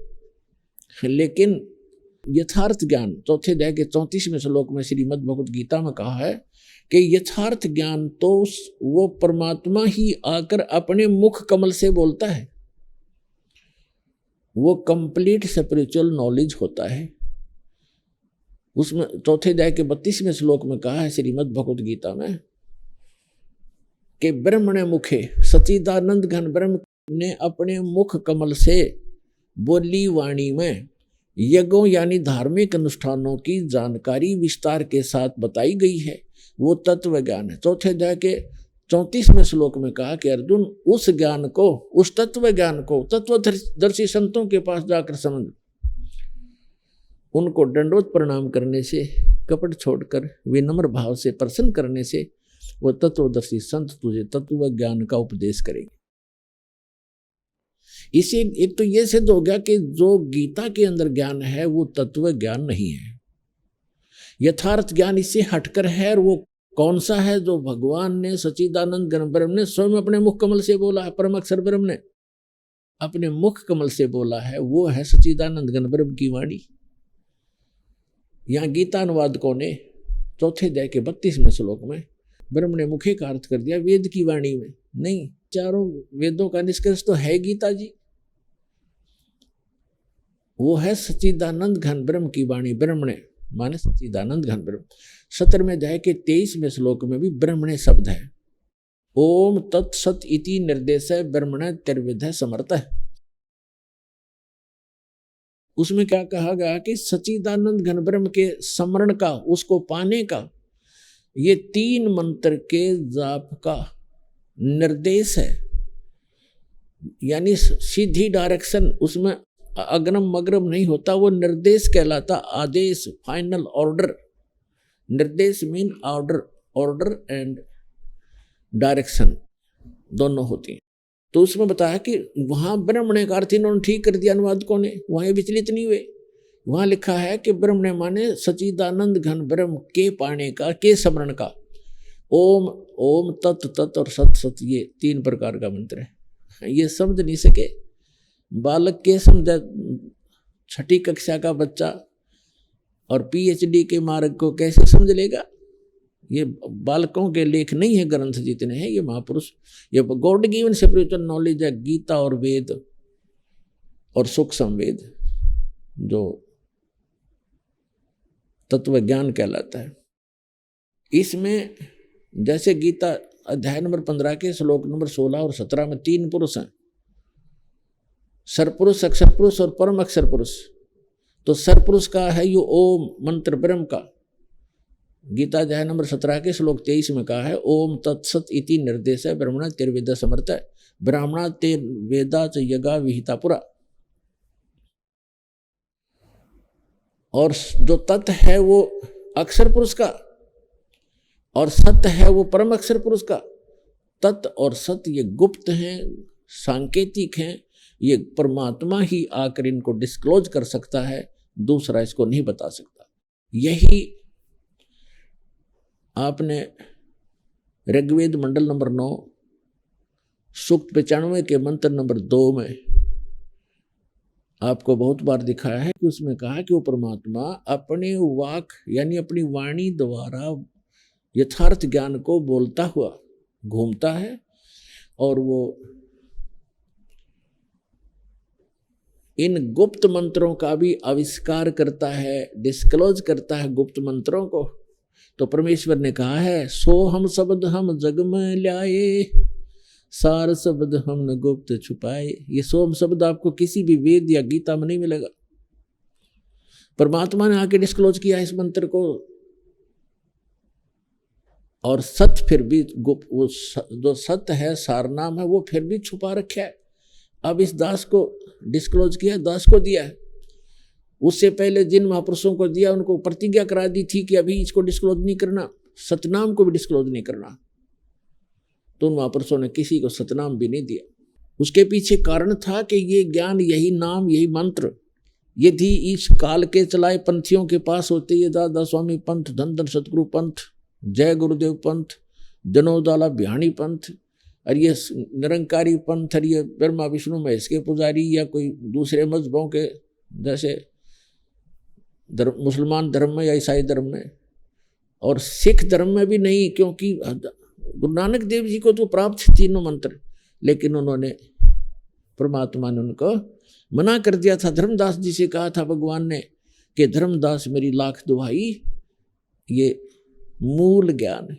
लेकिन यथार्थ ज्ञान चौथे अध्याय के 34वें श्लोक में श्रीमद् भगवद गीता में कहा है कि यथार्थ ज्ञान तो वो परमात्मा ही आकर अपने मुख कमल से बोलता है, वो कंप्लीट स्पिरिचुअल नॉलेज होता है। उसमें चौथे अध्याय के 32वें श्लोक में कहा है श्रीमद् भगवद गीता में कि ब्रह्मणे मुखे सच्चिदानंद घन ब्रह्म ने अपने मुख कमल से बोली वाणी में यज्ञों यानी धार्मिक अनुष्ठानों की जानकारी विस्तार के साथ बताई गई है, वो तत्व ज्ञान है। चौथे अध्याय के 34वें श्लोक में कहा कि अर्जुन, उस ज्ञान को, उस तत्व ज्ञान को तत्वदर्शी संतों के पास जाकर समझ, उनको दंडवत प्रणाम करने से, कपट छोड़कर विनम्र भाव से प्रसन्न करने से वो तत्वदर्शी संत तुझे तत्व ज्ञान का उपदेश करेंगे। इसे एक तो ये सिद्ध हो गया कि जो गीता के अंदर ज्ञान है वो तत्व ज्ञान नहीं है, यथार्थ ज्ञान इससे हटकर है। और वो कौन सा है? जो भगवान ने सच्चिदानंद घन ब्रह्म ने स्वयं अपने मुख कमल से बोला है, परम अक्षर ब्रह्म ने अपने मुख कमल से बोला है, वो है सच्चिदानंद घन ब्रह्म की वाणी। यहाँ गीता अनुवादकों ने चौथे अध्याय के 32वें श्लोक में ब्रह्म ने मुखे का अर्थ कर दिया वेद की वाणी में। नहीं, चारों वेदों का निष्कर्ष तो है गीता जी, वो है सच्चिदानंद घन ब्रह्म की वाणी। ब्रह्म ने माने सच्चिदानंद घन ब्रह्म। 17वें अध्याय के 23वें श्लोक में भी ब्रह्मणे शब्द है। ओम तत्सत इति निर्देश ब्रह्मणे तिर्विधः समर्थ है। उसमें क्या कहा गया कि सच्चिदानंद घन ब्रह्म के स्मरण का, उसको पाने का, ये 3 मंत्र के जाप का निर्देश है, यानी सीधी डायरेक्शन, उसमें अग्रम मग्रम नहीं होता, वो निर्देश कहलाता, आदेश, फाइनल ऑर्डर। निर्देश mean order, order and direction दोनों होती हैं। तो उसमें बताया कि वहां ब्रह्मणे का अर्थ इन्होंने ठीक कर दिया अनुवादकों ने, वहां विचलित नहीं हुए। वहां लिखा है कि ब्रह्मणे माने सच्चिदानंद घन ब्रह्म के पाने का, के स्मरण का। ओम, ओम, तत्, तत् और सत, सत, ये 3 प्रकार का मंत्र है। ये समझ नहीं सके बालक के समझा, 6ठी कक्षा का बच्चा और PhD के मार्ग को कैसे समझ लेगा? ये बालकों के लेख नहीं है, ग्रंथ जितने हैं ये महापुरुष, ये गॉड गिवन स्पिरिचुअल नॉलेज है। गीता और वेद और सूक्ष्म वेद जो तत्व ज्ञान कहलाता है। इसमें जैसे गीता अध्याय नंबर 15 के श्लोक नंबर 16 और 17 में 3 पुरुष हैं, सरपुरुष, अक्षर पुरुष और परम अक्षर पुरुष। तो सरपुरुष का है ये ओम मंत्र ब्रह्म का। गीता अध्याय नंबर 17 के श्लोक 23 में कहा है ओम तत्सत इति निर्देश ब्रह्मणा तिर्विद्या समर्थ है, ब्राह्मणा ते वेदा च यज्ञा विहिता पुरा। और जो तत् है वो अक्षर पुरुष का और सत्य है वो परम अक्षर पुरुष का। तत् और सत्य ये गुप्त हैं, सांकेतिक हैं, ये परमात्मा ही आकर इनको डिस्क्लोज कर सकता है, दूसरा इसको नहीं बता सकता। यही आपने ऋग्वेद मंडल नंबर 9 सूक्त 95 के मंत्र नंबर 2 में आपको बहुत बार दिखाया है कि उसमें कहा कि वो परमात्मा अपने वाक यानी अपनी वाणी द्वारा यथार्थ ज्ञान को बोलता हुआ घूमता है और वो इन गुप्त मंत्रों का भी आविष्कार करता है, डिस्क्लोज करता है गुप्त मंत्रों को। तो परमेश्वर ने कहा है सो हम शब्द हम जग में लाए, सार शब्द हमने गुप्त छुपाए। ये सोम शब्द आपको किसी भी वेद या गीता में नहीं मिलेगा। परमात्मा ने आके डिस्क्लोज किया इस मंत्र को। और सत्य फिर भी गुप्त, वो जो सत्य है सार नाम है वो फिर भी छुपा रखा है। अब इस दास को डिस्क्लोज किया, दास को दिया है। उससे पहले जिन महापुरुषों को दिया उनको प्रतिज्ञा करा दी थी कि अभी इसको डिस्क्लोज नहीं करना, सतनाम को भी डिस्क्लोज नहीं करना। तो उन महापुरुषों ने किसी को सतनाम भी नहीं दिया। उसके पीछे कारण था कि ये ज्ञान, यही नाम, यही मंत्र यदि इस काल के चलाए पंथियों के पास होते, ये दादा स्वामी पंथ, धन धन सतगुरु पंथ, जय गुरुदेव पंथ, जनोदाला बिहानी पंथ, और ये निरंकारी पंथ, और ये ब्रह्मा विष्णु महेश के पुजारी या कोई दूसरे मजहबों के जैसे मुसलमान धर्म में या ईसाई धर्म में और सिख धर्म में भी नहीं, क्योंकि गुरु नानक देव जी को तो प्राप्त तीनों मंत्र, लेकिन उन्होंने परमात्मा ने उनको मना कर दिया था। धर्मदास जी से कहा था भगवान ने कि धर्मदास मेरी लाख दुहाई, ये मूल ज्ञान,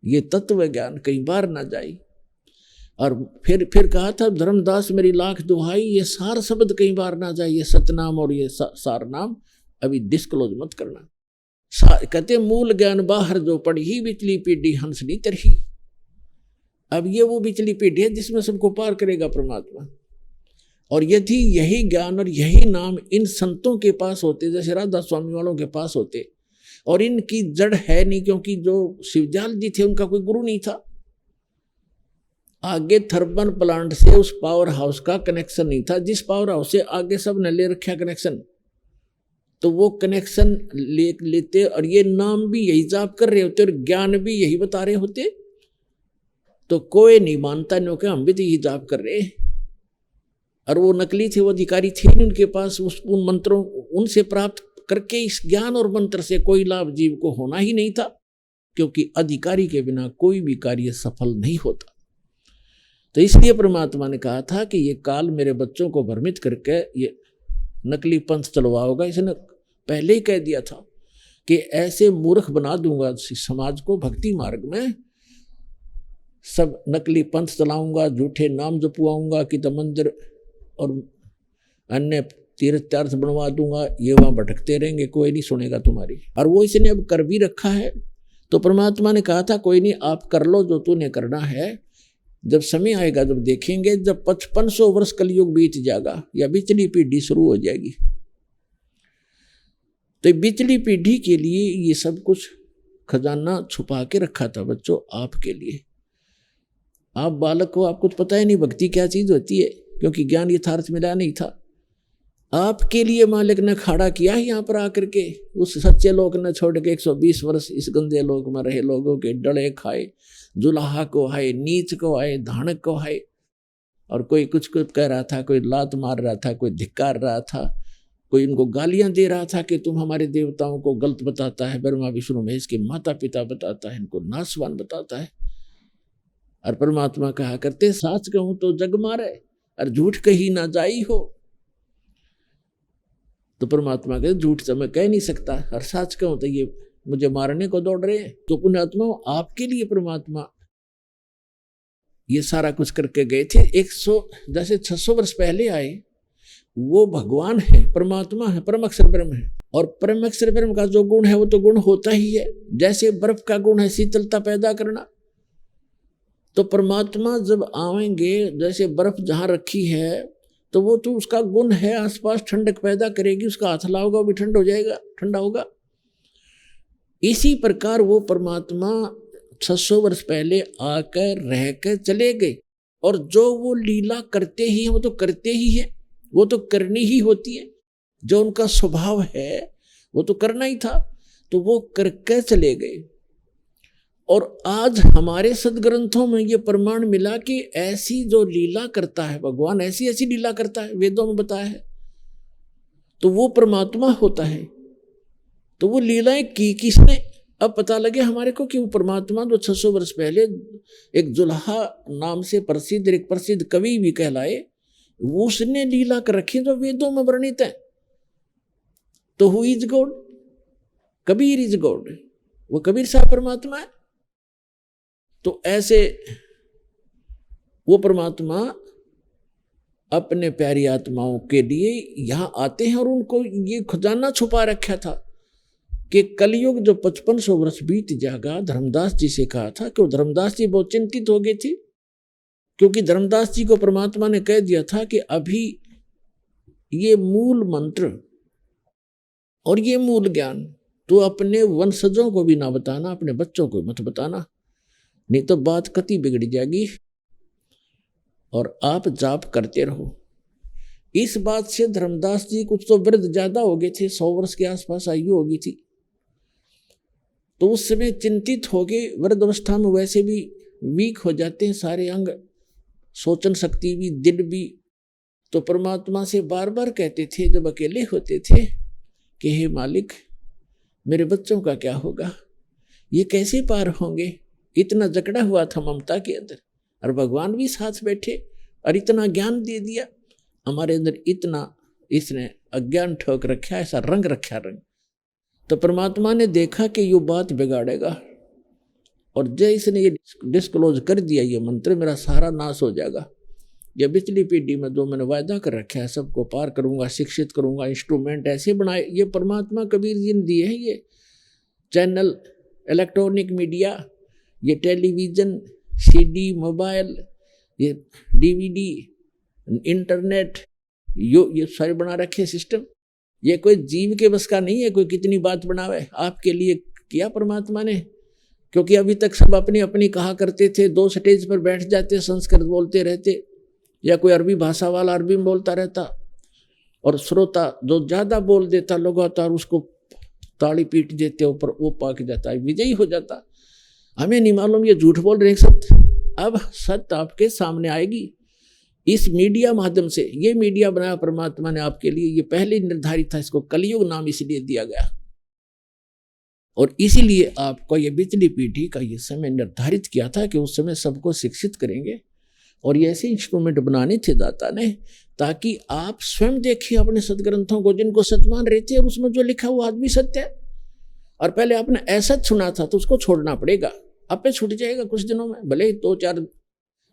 ये तत्व ज्ञान कहीं बार ना जाए। और फिर कहा था धर्मदास मेरी लाख दुहाई, ये सार शब्द कहीं बार ना जाए, ये सतनाम और ये सार नाम अभी डिस्क्लोज मत करना। कहते मूल ज्ञान बाहर जो पढ़ी, बिचली पीढ़ी हंसनी तरही। अब ये वो बिचली पीढ़ी है जिसमें सबको पार करेगा परमात्मा। और यदि यही ज्ञान और यही नाम इन संतों के पास होते, जैसे राधा स्वामी वालों के पास होते, और इनकी जड़ है नहीं, क्योंकि जो शिवदयाल जी थे उनका कोई गुरु नहीं था। आगे थर्मल प्लांट से उस पावर हाउस का कनेक्शन नहीं था, जिस पावर हाउस से आगे सब ने ले रखा कनेक्शन। तो वो कनेक्शन लेते और ये नाम भी यही जाप कर रहे होते और ज्ञान भी यही बता रहे होते, तो कोई नहीं मानता नहीं कि हम भी तो यही जाप कर रहे। और वो नकली थे, वो अधिकारी थे नहीं उनके पास, उन मंत्रों उनसे प्राप्त करके इस ज्ञान और मंत्र से कोई लाभ जीव को होना ही नहीं था, क्योंकि अधिकारी के बिना कोई भी कार्य सफल नहीं होता। तो इसलिए परमात्मा ने कहा था कि ये काल मेरे बच्चों को भ्रमित करके ये नकली पंथ चलवाओगा। इसने पहले ही कह दिया था कि ऐसे मूर्ख बना दूंगा समाज को, भक्ति मार्ग में सब नकली पंथ चलाऊंगा, झूठे नाम जपवाऊंगा, कि तो मंदिर और अन्य तीर्थ तीर्थ बनवा दूंगा, ये वहां भटकते रहेंगे, कोई नहीं सुनेगा तुम्हारी। और वो इसने अब कर भी रखा है। तो परमात्मा ने कहा था कोई नहीं, आप कर लो जो तूने करना है, जब समय आएगा जब देखेंगे, जब 5500 वर्ष कलयुग बीत जाएगा या बिचली पीढ़ी शुरू हो जाएगी। तो बिचली पीढ़ी के लिए ये सब कुछ खजाना छुपा के रखा था बच्चों आपके लिए। आप बालक को, आपको तो पता ही नहीं भक्ति क्या चीज होती है, क्योंकि ज्ञान यथार्थ मिला नहीं था। आपके लिए मालिक ने खड़ा किया है यहाँ पर आकर के, उस सच्चे लोक ने छोड़ के 120 वर्ष इस गंदे लोक में रहे लोगों के डले खाए, जुलाहा को आए, नीच को आए, धानक को आए। और कोई कुछ कह रहा था, कोई लात मार रहा था, कोई धिक्कार रहा था, कोई इनको गालियां दे रहा था कि तुम हमारे देवताओं को गलत बताता है, ब्रह्मा विष्णु महेश के माता पिता बताता है, इनको नासवान बताता है। और परमात्मा कहा करते साच कहूं तो जग मारे और झूठ कही ना जाई हो। तो परमात्मा कहते झूठ तो मैं कह नहीं सकता, और सच कहूं तो ये मुझे मारने को दौड़ रहे हैं। तो पुण्यात्मा आपके लिए परमात्मा ये सारा कुछ करके गए थे। 100 जैसे 600 वर्ष पहले आए, वो भगवान है, परमात्मा है, परम अक्षर ब्रह्म है। और परम अक्षर ब्रह्म का जो गुण है वो तो गुण होता ही है। जैसे बर्फ का गुण है शीतलता पैदा करना, तो परमात्मा जब आएंगे, जैसे बर्फ जहां रखी है तो वो तो उसका गुण है, आसपास ठंडक पैदा करेगी, उसका हाथ लाओगा वो भी ठंड हो जाएगा, ठंडा होगा। इसी प्रकार वो परमात्मा 600 वर्ष पहले आकर रहकर चले गए, और जो वो लीला करते ही हैं वो तो करते ही है, वो तो करनी ही होती है। जो उनका स्वभाव है वो तो करना ही था, तो वो करके चले गए। और आज हमारे सदग्रंथों में ये प्रमाण मिला कि ऐसी जो लीला करता है भगवान, ऐसी ऐसी लीला करता है, वेदों में बताया है, तो वो परमात्मा होता है। तो वो लीलाएं की किसने? अब पता लगे हमारे को कि वो परमात्मा जो 600 वर्ष पहले एक जुल्हा नाम से प्रसिद्ध, एक प्रसिद्ध कवि भी कहलाए, उसने लीला कर रखी जो वेदों में वर्णित है। तो who is God? Kabir is God. वो कबीर साहब परमात्मा है। तो ऐसे वो परमात्मा अपने प्यारी आत्माओं के लिए यहां आते हैं और उनको ये खजाना छुपा रखा था कि कलयुग जो 5500 वर्ष बीत जाएगा, धर्मदास जी से कहा था कि धर्मदास जी बहुत चिंतित हो गए थे, क्योंकि धर्मदास जी को परमात्मा ने कह दिया था कि अभी ये मूल मंत्र और ये मूल ज्ञान तो अपने वंशजों को भी ना बताना, अपने बच्चों को मत बताना, नहीं तो बात कति बिगड़ जाएगी और आप जाप करते रहो। इस बात से धर्मदास जी कुछ तो वृद्ध ज्यादा हो गए थे, 100 वर्ष के आसपास आयु हो गई थी। तो उस समय चिंतित हो गए। वृद्ध अवस्था में वैसे भी वीक हो जाते हैं सारे अंग, सोचन शक्ति भी, दिल भी। तो परमात्मा से बार बार कहते थे जब अकेले होते थे कि हे मालिक, मेरे बच्चों का क्या होगा, ये कैसे पार होंगे। इतना जकड़ा हुआ था ममता के अंदर, और भगवान भी साथ बैठे और इतना ज्ञान दे दिया। हमारे अंदर इतना इसने अज्ञान ठोक रखा, ऐसा रंग रखा रंग। तो परमात्मा ने देखा कि ये बात बिगाड़ेगा, और जय इसने ये डिस्क्लोज कर दिया ये मंत्र, मेरा सारा नाश हो जाएगा। ये पिछली पीढ़ी में जो मैंने वायदा कर रखा है सबको पार करूंगा, शिक्षित करूंगा, इंस्ट्रूमेंट ऐसे बनाए, ये परमात्मा कबीर जी ने दिए हैं। ये चैनल, इलेक्ट्रॉनिक मीडिया, ये टेलीविजन, सीडी, मोबाइल, ये डीवीडी, इंटरनेट, ये सारे बना रखे सिस्टम। ये कोई जीव के बस का नहीं है, कोई कितनी बात बनावे। आपके लिए किया परमात्मा ने, क्योंकि अभी तक सब अपनी अपनी कहा करते थे, 2 स्टेज पर बैठ जाते, संस्कृत बोलते रहते, या कोई अरबी भाषा वाला अरबी में बोलता रहता, और श्रोता जो ज्यादा बोल देता लगातार उसको ताली पीट देते, ऊपर वो पाक जाता, विजयी हो जाता। हमें नहीं मालूम ये झूठ बोल रहे सत्य। अब सत्य आपके सामने आएगी इस मीडिया माध्यम से। ये मीडिया बनाया परमात्मा ने आपके लिए, ये पहले निर्धारित था, इसको कलयुग नाम इसलिए दिया गया, और इसीलिए आपको ये पिछली पीढ़ी का ये समय निर्धारित किया था कि उस समय सबको शिक्षित करेंगे, और ये ऐसे इंस्ट्रूमेंट बनाने थे दाता ने, ताकि आप स्वयं देखिए अपने सदग्रंथों को, जिनको सत्य मान रहे थे, और उसमें जो लिखा वो आदमी सत्य है। और पहले आपने ऐसा सुना था तो उसको छोड़ना पड़ेगा, आप पे छूट जाएगा कुछ दिनों में, भले ही 2-4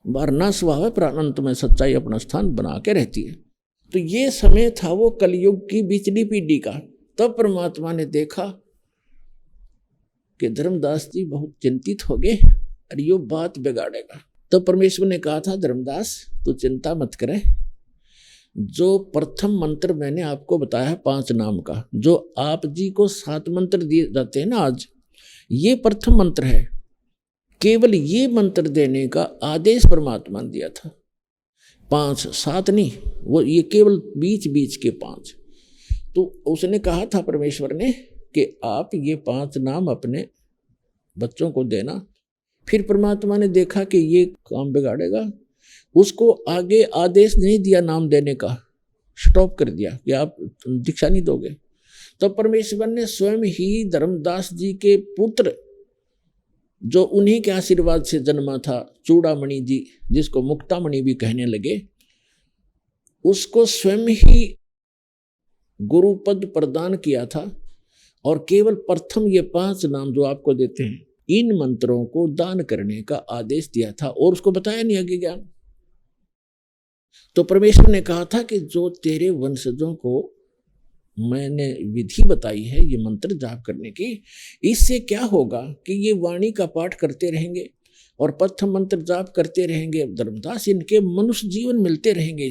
बार नाश हुआ है, पर अनंत में सच्चाई अपना स्थान बना के रहती है। तो ये समय था वो कलयुग की पिछली पीढ़ी का। तब परमात्मा ने देखा कि धर्मदास जी बहुत चिंतित हो गए और ये बात बिगाड़ेगा। तब परमेश्वर ने कहा था, धर्मदास तू चिंता मत करे, जो प्रथम मंत्र मैंने आपको बताया 5 नाम का, जो आप जी को 7 मंत्र दिए जाते हैं ना आज, ये प्रथम मंत्र है। केवल ये मंत्र देने का आदेश परमात्मा ने दिया था, 5-7 नहीं, वो ये केवल बीच बीच के 5। तो उसने कहा था परमेश्वर ने कि आप ये 5 नाम अपने बच्चों को देना। फिर परमात्मा ने देखा कि ये काम बिगाड़ेगा, उसको आगे आदेश नहीं दिया नाम देने का, स्टॉप कर दिया कि आप दीक्षा नहीं दोगे। तो परमेश्वर ने स्वयं ही धर्मदास जी के पुत्र, जो उन्हीं के आशीर्वाद से जन्मा था, चूड़ामणि जी, जिसको मुक्तामणि भी कहने लगे, उसको स्वयं ही गुरुपद प्रदान किया था, और केवल प्रथम ये 5 नाम जो आपको देते हैं, इन मंत्रों को दान करने का आदेश दिया था, और उसको बताया नहीं आगे ज्ञान। तो परमेश्वर ने कहा था कि जो तेरे वंशजों को मैंने विधि बताई है ये मंत्र जाप करने की, इससे क्या होगा कि ये वाणी का पाठ करते रहेंगे और प्रथम मंत्र जाप करते रहेंगे धर्मदास, इनके मनुष्य जीवन मिलते रहेंगे,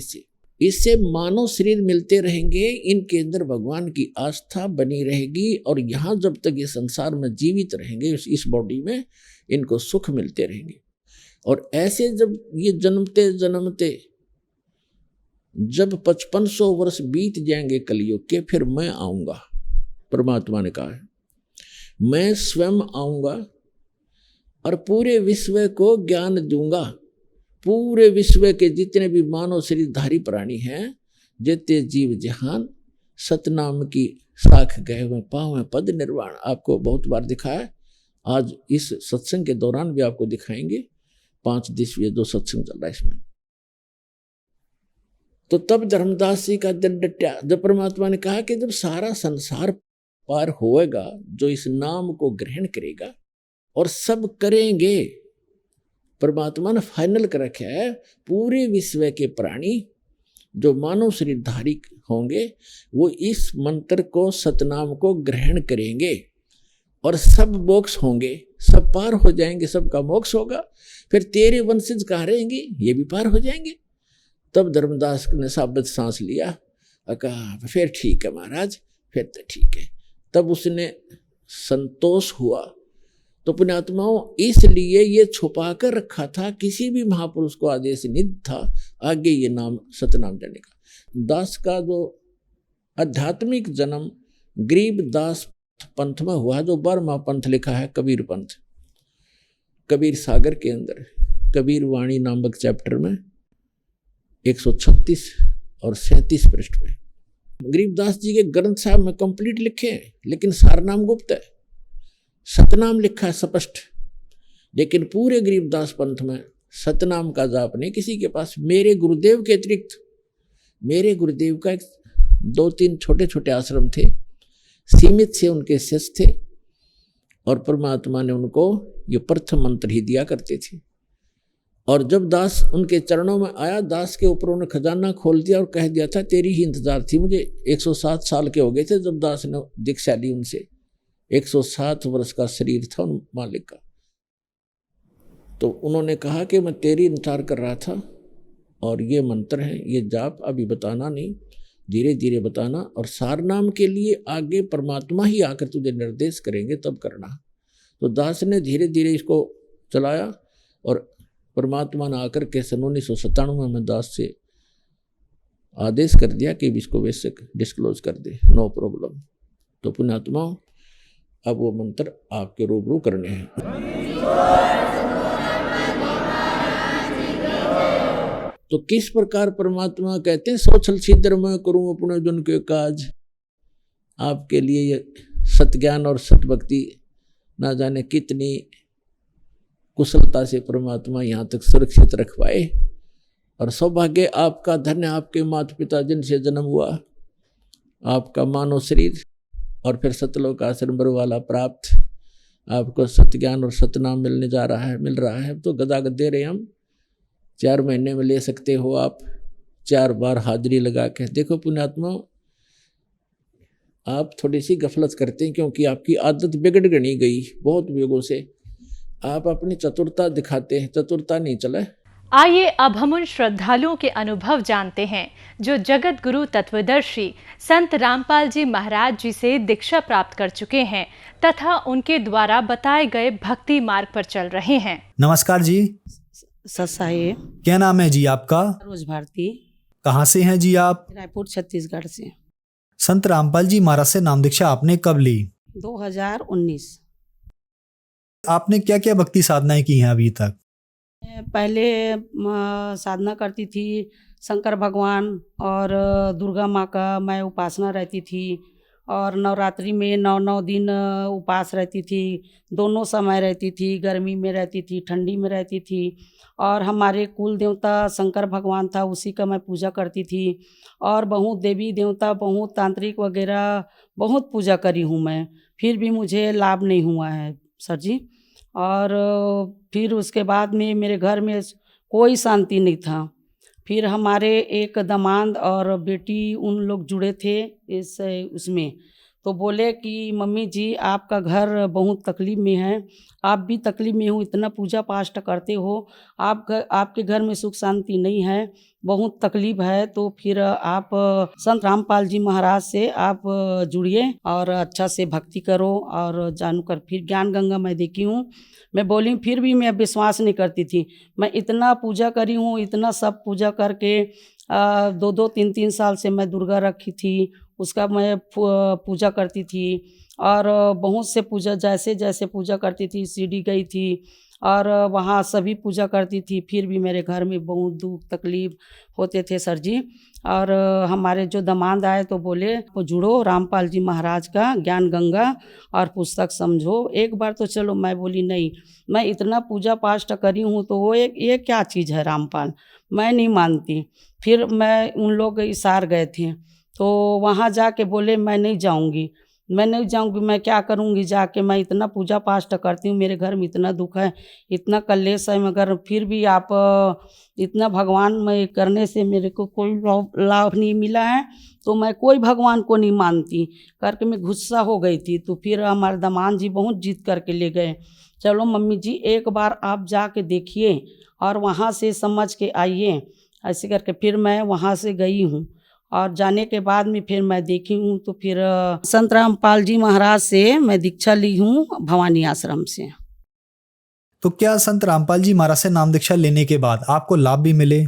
इससे मानव शरीर मिलते रहेंगे, इनके अंदर भगवान की आस्था बनी रहेगी, और यहाँ जब तक ये संसार में जीवित रहेंगे इस बॉडी में, इनको सुख मिलते रहेंगे। और ऐसे जब ये जन्मते जन्मते जब 5500 वर्ष बीत जाएंगे कलयुग के, फिर मैं आऊंगा। परमात्मा ने कहा है मैं स्वयं आऊंगा और पूरे विश्व को ज्ञान दूंगा। पूरे विश्व के जितने भी मानव शरीरधारी प्राणी हैं, जितने जीव जहान, सतनाम की साख गए हुए पाँव पद निर्वाण। आपको बहुत बार दिखाया, आज इस सत्संग के दौरान भी आपको दिखाएंगे। 5 दिवसीय जो सत्संग चल रहा है इसमें। तो तब धर्मदास जी का दिल डटा, जब परमात्मा ने कहा कि जब सारा संसार पार होएगा, जो इस नाम को ग्रहण करेगा और सब करेंगे, परमात्मा ने फाइनल कर रखा है, पूरे विश्व के प्राणी जो मानव शरीरधारी होंगे वो इस मंत्र को, सतनाम को ग्रहण करेंगे और सब मोक्ष होंगे, सब पार हो जाएंगे, सबका मोक्ष होगा। फिर तेरे वंशज कहाँ रहेंगे, ये भी पार हो जाएंगे। तब धर्मदास ने साबित सांस लिया, कहा फिर ठीक है महाराज, फिर तो ठीक है। तब उसने संतोष हुआ। तो पुण्यात्माओं, इसलिए ये छुपा कर रखा था, किसी भी महापुरुष को आदेश नहीं था आगे ये नाम सतनाम देने का। दास का जो आध्यात्मिक जन्म गरीब दास पंथ में हुआ, जो 12वां पंथ लिखा है कबीर पंथ, कबीर सागर के अंदर कबीर वाणी नामक चैप्टर में 136 और 37 पृष्ठ में गरीबदास जी के ग्रंथ साहब में कंप्लीट लिखे हैं, लेकिन सारनाम गुप्त है। सतनाम लिखा है स्पष्ट, लेकिन पूरे गरीबदास पंथ में सतनाम का जाप नहीं किसी के पास। मेरे गुरुदेव के अतिरिक्त, मेरे गुरुदेव का 2-3 छोटे छोटे आश्रम थे, सीमित से उनके शिष्य थे, और परमात्मा ने उनको ये प्रथम मंत्र ही दिया करते थे। और जब दास उनके चरणों में आया, दास के ऊपर उन्होंने खजाना खोल दिया और कह दिया था तेरी ही इंतजार थी मुझे। 107 साल के हो गए थे जब दास ने दीक्षा ली उनसे। 107 वर्ष का शरीर था उन मालिक का। तो उन्होंने कहा कि मैं तेरी इंतजार कर रहा था, और ये मंत्र है, ये जाप अभी बताना नहीं, धीरे धीरे बताना, और सारनाम के लिए आगे परमात्मा ही आकर तुझे निर्देश करेंगे तब करना। तो दास ने धीरे धीरे इसको चलाया, और परमात्मा ने आकर के सन 1997 में दास से आदेश कर दिया कि इसको वैसे डिस्क्लोज कर दे, नो प्रॉब्लम। तो पुण्यात्मा, अब वो मंत्र आपके रूबरू करने हैं। तो किस प्रकार परमात्मा कहते हैं, सोचल छिद्र मैं करूं अपने जन के काज। आपके लिए ये सतज्ञान और सतभक्ति ना जाने कितनी कुशलता से परमात्मा यहाँ तक सुरक्षित रखवाए। और सौभाग्य आपका, धन्य आपके माता पिता जिनसे जन्म हुआ, आपका मानव शरीर और फिर सतलोक आश्रम बरवाला प्राप्त, आपको सतज्ञान और सतनाम मिलने जा रहा है, मिल रहा है। तो गदागद दे रहे हम, 4 महीने में ले सकते हो आप, 4 बार हाजिरी लगा के। देखो पुण्यात्मा, आप थोड़ी सी गफलत करते हैं क्योंकि आपकी आदत बिगड़ गई गई बहुत युगों से। आप अपनी चतुरता दिखाते हैं, चतुरता नहीं चला। आइए अब हम उन श्रद्धालुओं के अनुभव जानते हैं जो जगत गुरु तत्वदर्शी संत रामपाल जी महाराज जी से दीक्षा प्राप्त कर चुके हैं तथा उनके द्वारा बताए गए भक्ति मार्ग पर चल रहे हैं। नमस्कार जी। ससाए। क्या नाम है जी आपका? रोज भारती। कहाँ से हैं जी आप? रायपुर छत्तीसगढ़ से। संत रामपाल जी महाराज से नाम दीक्षा आपने कब ली? 2019। आपने क्या क्या भक्ति साधनाएं की हैं अभी तक? पहले साधना करती थी शंकर भगवान और दुर्गा माँ का मैं उपासना रहती थी, और नवरात्रि में 9 दिन उपास रहती थी। दोनों समय रहती थी, गर्मी में रहती थी, ठंडी में रहती थी। और हमारे कुल देवता शंकर भगवान था, उसी का मैं पूजा करती थी। और बहुत देवी देवता, बहुत तांत्रिक वगैरह बहुत पूजा करी हूँ मैं, फिर भी मुझे लाभ नहीं हुआ है सर जी। और फिर उसके बाद में मेरे घर में कोई शांति नहीं था। फिर हमारे एक दामाद और बेटी उन लोग जुड़े थे उसमें, तो बोले कि मम्मी जी आपका घर बहुत तकलीफ़ में है, आप भी तकलीफ़ में हो, इतना पूजा पाठ करते हो, आपके घर में सुख शांति नहीं है, बहुत तकलीफ़ है। तो फिर आप संत रामपाल जी महाराज से आप जुड़िए और अच्छा से भक्ति करो और जानू कर। फिर ज्ञान गंगा मैं देखी हूँ, मैं बोली, फिर भी मैं विश्वास नहीं करती थी। मैं इतना पूजा करी हूँ, इतना सब पूजा करके 2-2, 3-3 साल से मैं दुर्गा रखी थी, उसका मैं पूजा करती थी। और बहुत से पूजा जैसे जैसे पूजा करती थी, शिरडी गई थी और वहाँ सभी पूजा करती थी। फिर भी मेरे घर में बहुत दुख तकलीफ होते थे सर जी। और हमारे जो दामाद आए तो बोले वो जुड़ो रामपाल जी महाराज का ज्ञान गंगा और पुस्तक समझो एक बार। तो चलो मैं बोली नहीं, मैं इतना पूजा पाठ करी हूँ तो वो ये क्या चीज़ है रामपाल, मैं नहीं मानती। फिर मैं उन लोग इसार गए थे तो वहाँ जाके बोले मैं नहीं जाऊँगी, मैं क्या करूँगी जाके, मैं इतना पूजा पाठ करती हूँ, मेरे घर में इतना दुख है, इतना कलेश है, मगर फिर भी आप इतना भगवान में करने से मेरे को कोई लाभ नहीं मिला है तो मैं कोई भगवान को नहीं मानती करके मैं गुस्सा हो गई थी। तो फिर हमारे दामाद जी बहुत जिद करके ले गए, चलो मम्मी जी एक बार आप जाके देखिए और वहाँ से समझ के आइए। ऐसे करके फिर मैं वहाँ से गई हूँ और जाने के बाद में फिर मैं देखी हूँ तो फिर संत रामपाल जी महाराज से मैं दीक्षा ली हूँ भवानी आश्रम से। तो क्या संत रामपाल जी महाराज से नाम दीक्षा लेने के बाद आपको लाभ भी मिले?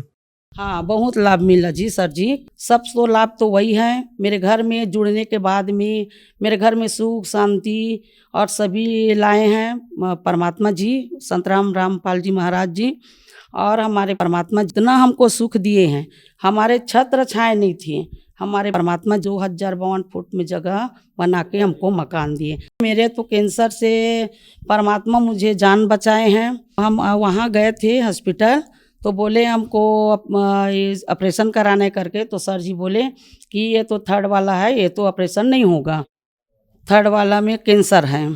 हाँ, बहुत लाभ मिला जी सर जी। सब तो लाभ तो वही है, मेरे घर में जुड़ने के बाद में मेरे घर में सुख शांति और सभी लाए हैं परमात्मा जी, संत रामपाल जी महाराज जी। और हमारे परमात्मा जितना हमको सुख दिए हैं, हमारे छत्र छाए नहीं थे, हमारे परमात्मा 2052 फुट में जगह बना के हमको मकान दिए। मेरे तो कैंसर से परमात्मा मुझे जान बचाए हैं। हम वहाँ गए थे हॉस्पिटल तो बोले हमको ऑपरेशन कराने करके, तो सर जी बोले कि ये तो 3rd वाला है, ये तो ऑपरेशन नहीं होगा, 3rd वाला में कैंसर है।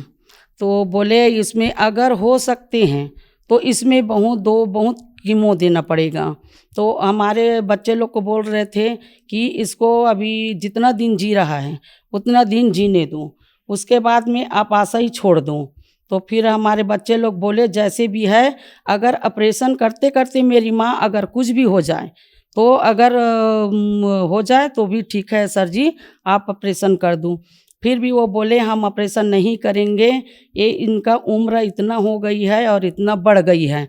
तो बोले इसमें अगर हो सकते हैं तो इसमें बहुत कीमो देना पड़ेगा। तो हमारे बच्चे लोग को बोल रहे थे कि इसको अभी जितना दिन जी रहा है उतना दिन जीने दो, उसके बाद में आप आशा ही छोड़ दो। तो फिर हमारे बच्चे लोग बोले जैसे भी है, अगर ऑपरेशन करते करते मेरी माँ अगर कुछ भी हो जाए तो अगर हो जाए तो भी ठीक है सर जी, आप ऑपरेशन कर दूँ। फिर भी वो बोले हम ऑपरेशन नहीं करेंगे, ये इनका उम्र इतना हो गई है और इतना बढ़ गई है।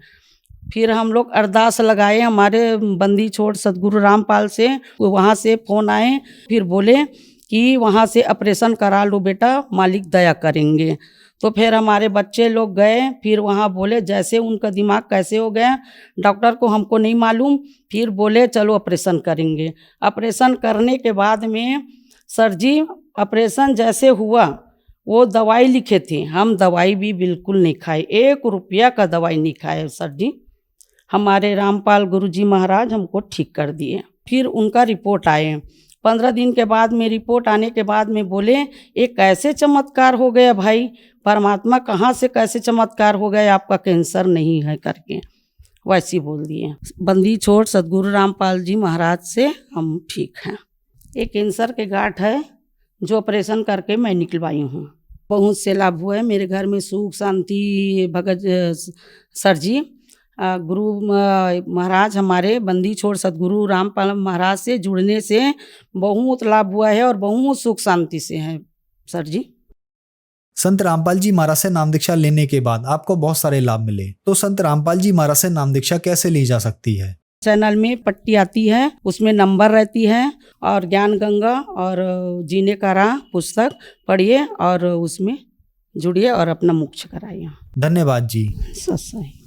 फिर हम लोग अरदास लगाए, हमारे बंदी छोड़ सदगुरु रामपाल से वहाँ से फ़ोन आए, फिर बोले कि वहाँ से ऑपरेशन करा लो बेटा, मालिक दया करेंगे। तो फिर हमारे बच्चे लोग गए, फिर वहाँ बोले जैसे उनका दिमाग कैसे हो गया डॉक्टर को हमको नहीं मालूम, फिर बोले चलो ऑपरेशन करेंगे। ऑपरेशन करने के बाद में सर जी ऑपरेशन जैसे हुआ वो दवाई लिखे थे, हम दवाई भी बिल्कुल नहीं खाए, 1 रुपया का दवाई नहीं खाए सर जी। हमारे रामपाल गुरुजी महाराज हमको ठीक कर दिए। फिर उनका रिपोर्ट आए, 15 दिन के बाद में रिपोर्ट आने के बाद में बोले ये कैसे चमत्कार हो गया भाई, परमात्मा कहाँ से कैसे चमत्कार हो गया, आपका कैंसर नहीं है करके वैसे बोल दिए। बंदी छोड़ सदगुरु रामपाल जी महाराज से हम ठीक हैं। एक कैंसर के गांठ है जो ऑपरेशन करके मैं निकलवाई हूँ, बहुत से लाभ हुए मेरे घर में, सुख शांति। भगत सर जी गुरु महाराज हमारे बंदी छोड़ सदगुरु रामपाल महाराज से जुड़ने से बहुत लाभ हुआ है और बहुत सुख शांति से है सर जी। संत रामपाल जी महाराज से नाम दीक्षा लेने के बाद आपको बहुत सारे लाभ मिले, तो संत रामपाल जी महाराज से नाम दीक्षा कैसे ली जा सकती है? चैनल में पट्टी आती है, उसमें नंबर रहती है और ज्ञान गंगा और जीने का राह पुस्तक पढ़िए और उसमें जुड़िए और अपना मोक्ष कराइए। धन्यवाद जी। सही।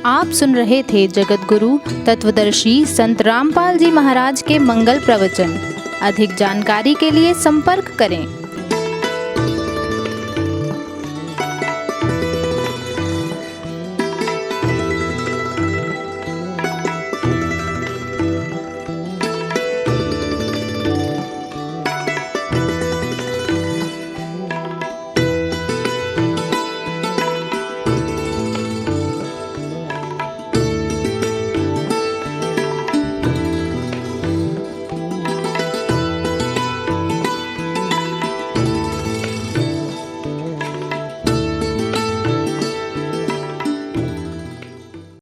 आप सुन रहे थे जगत गुरु तत्वदर्शी संत रामपाल जी महाराज के मंगल प्रवचन। अधिक जानकारी के लिए संपर्क करें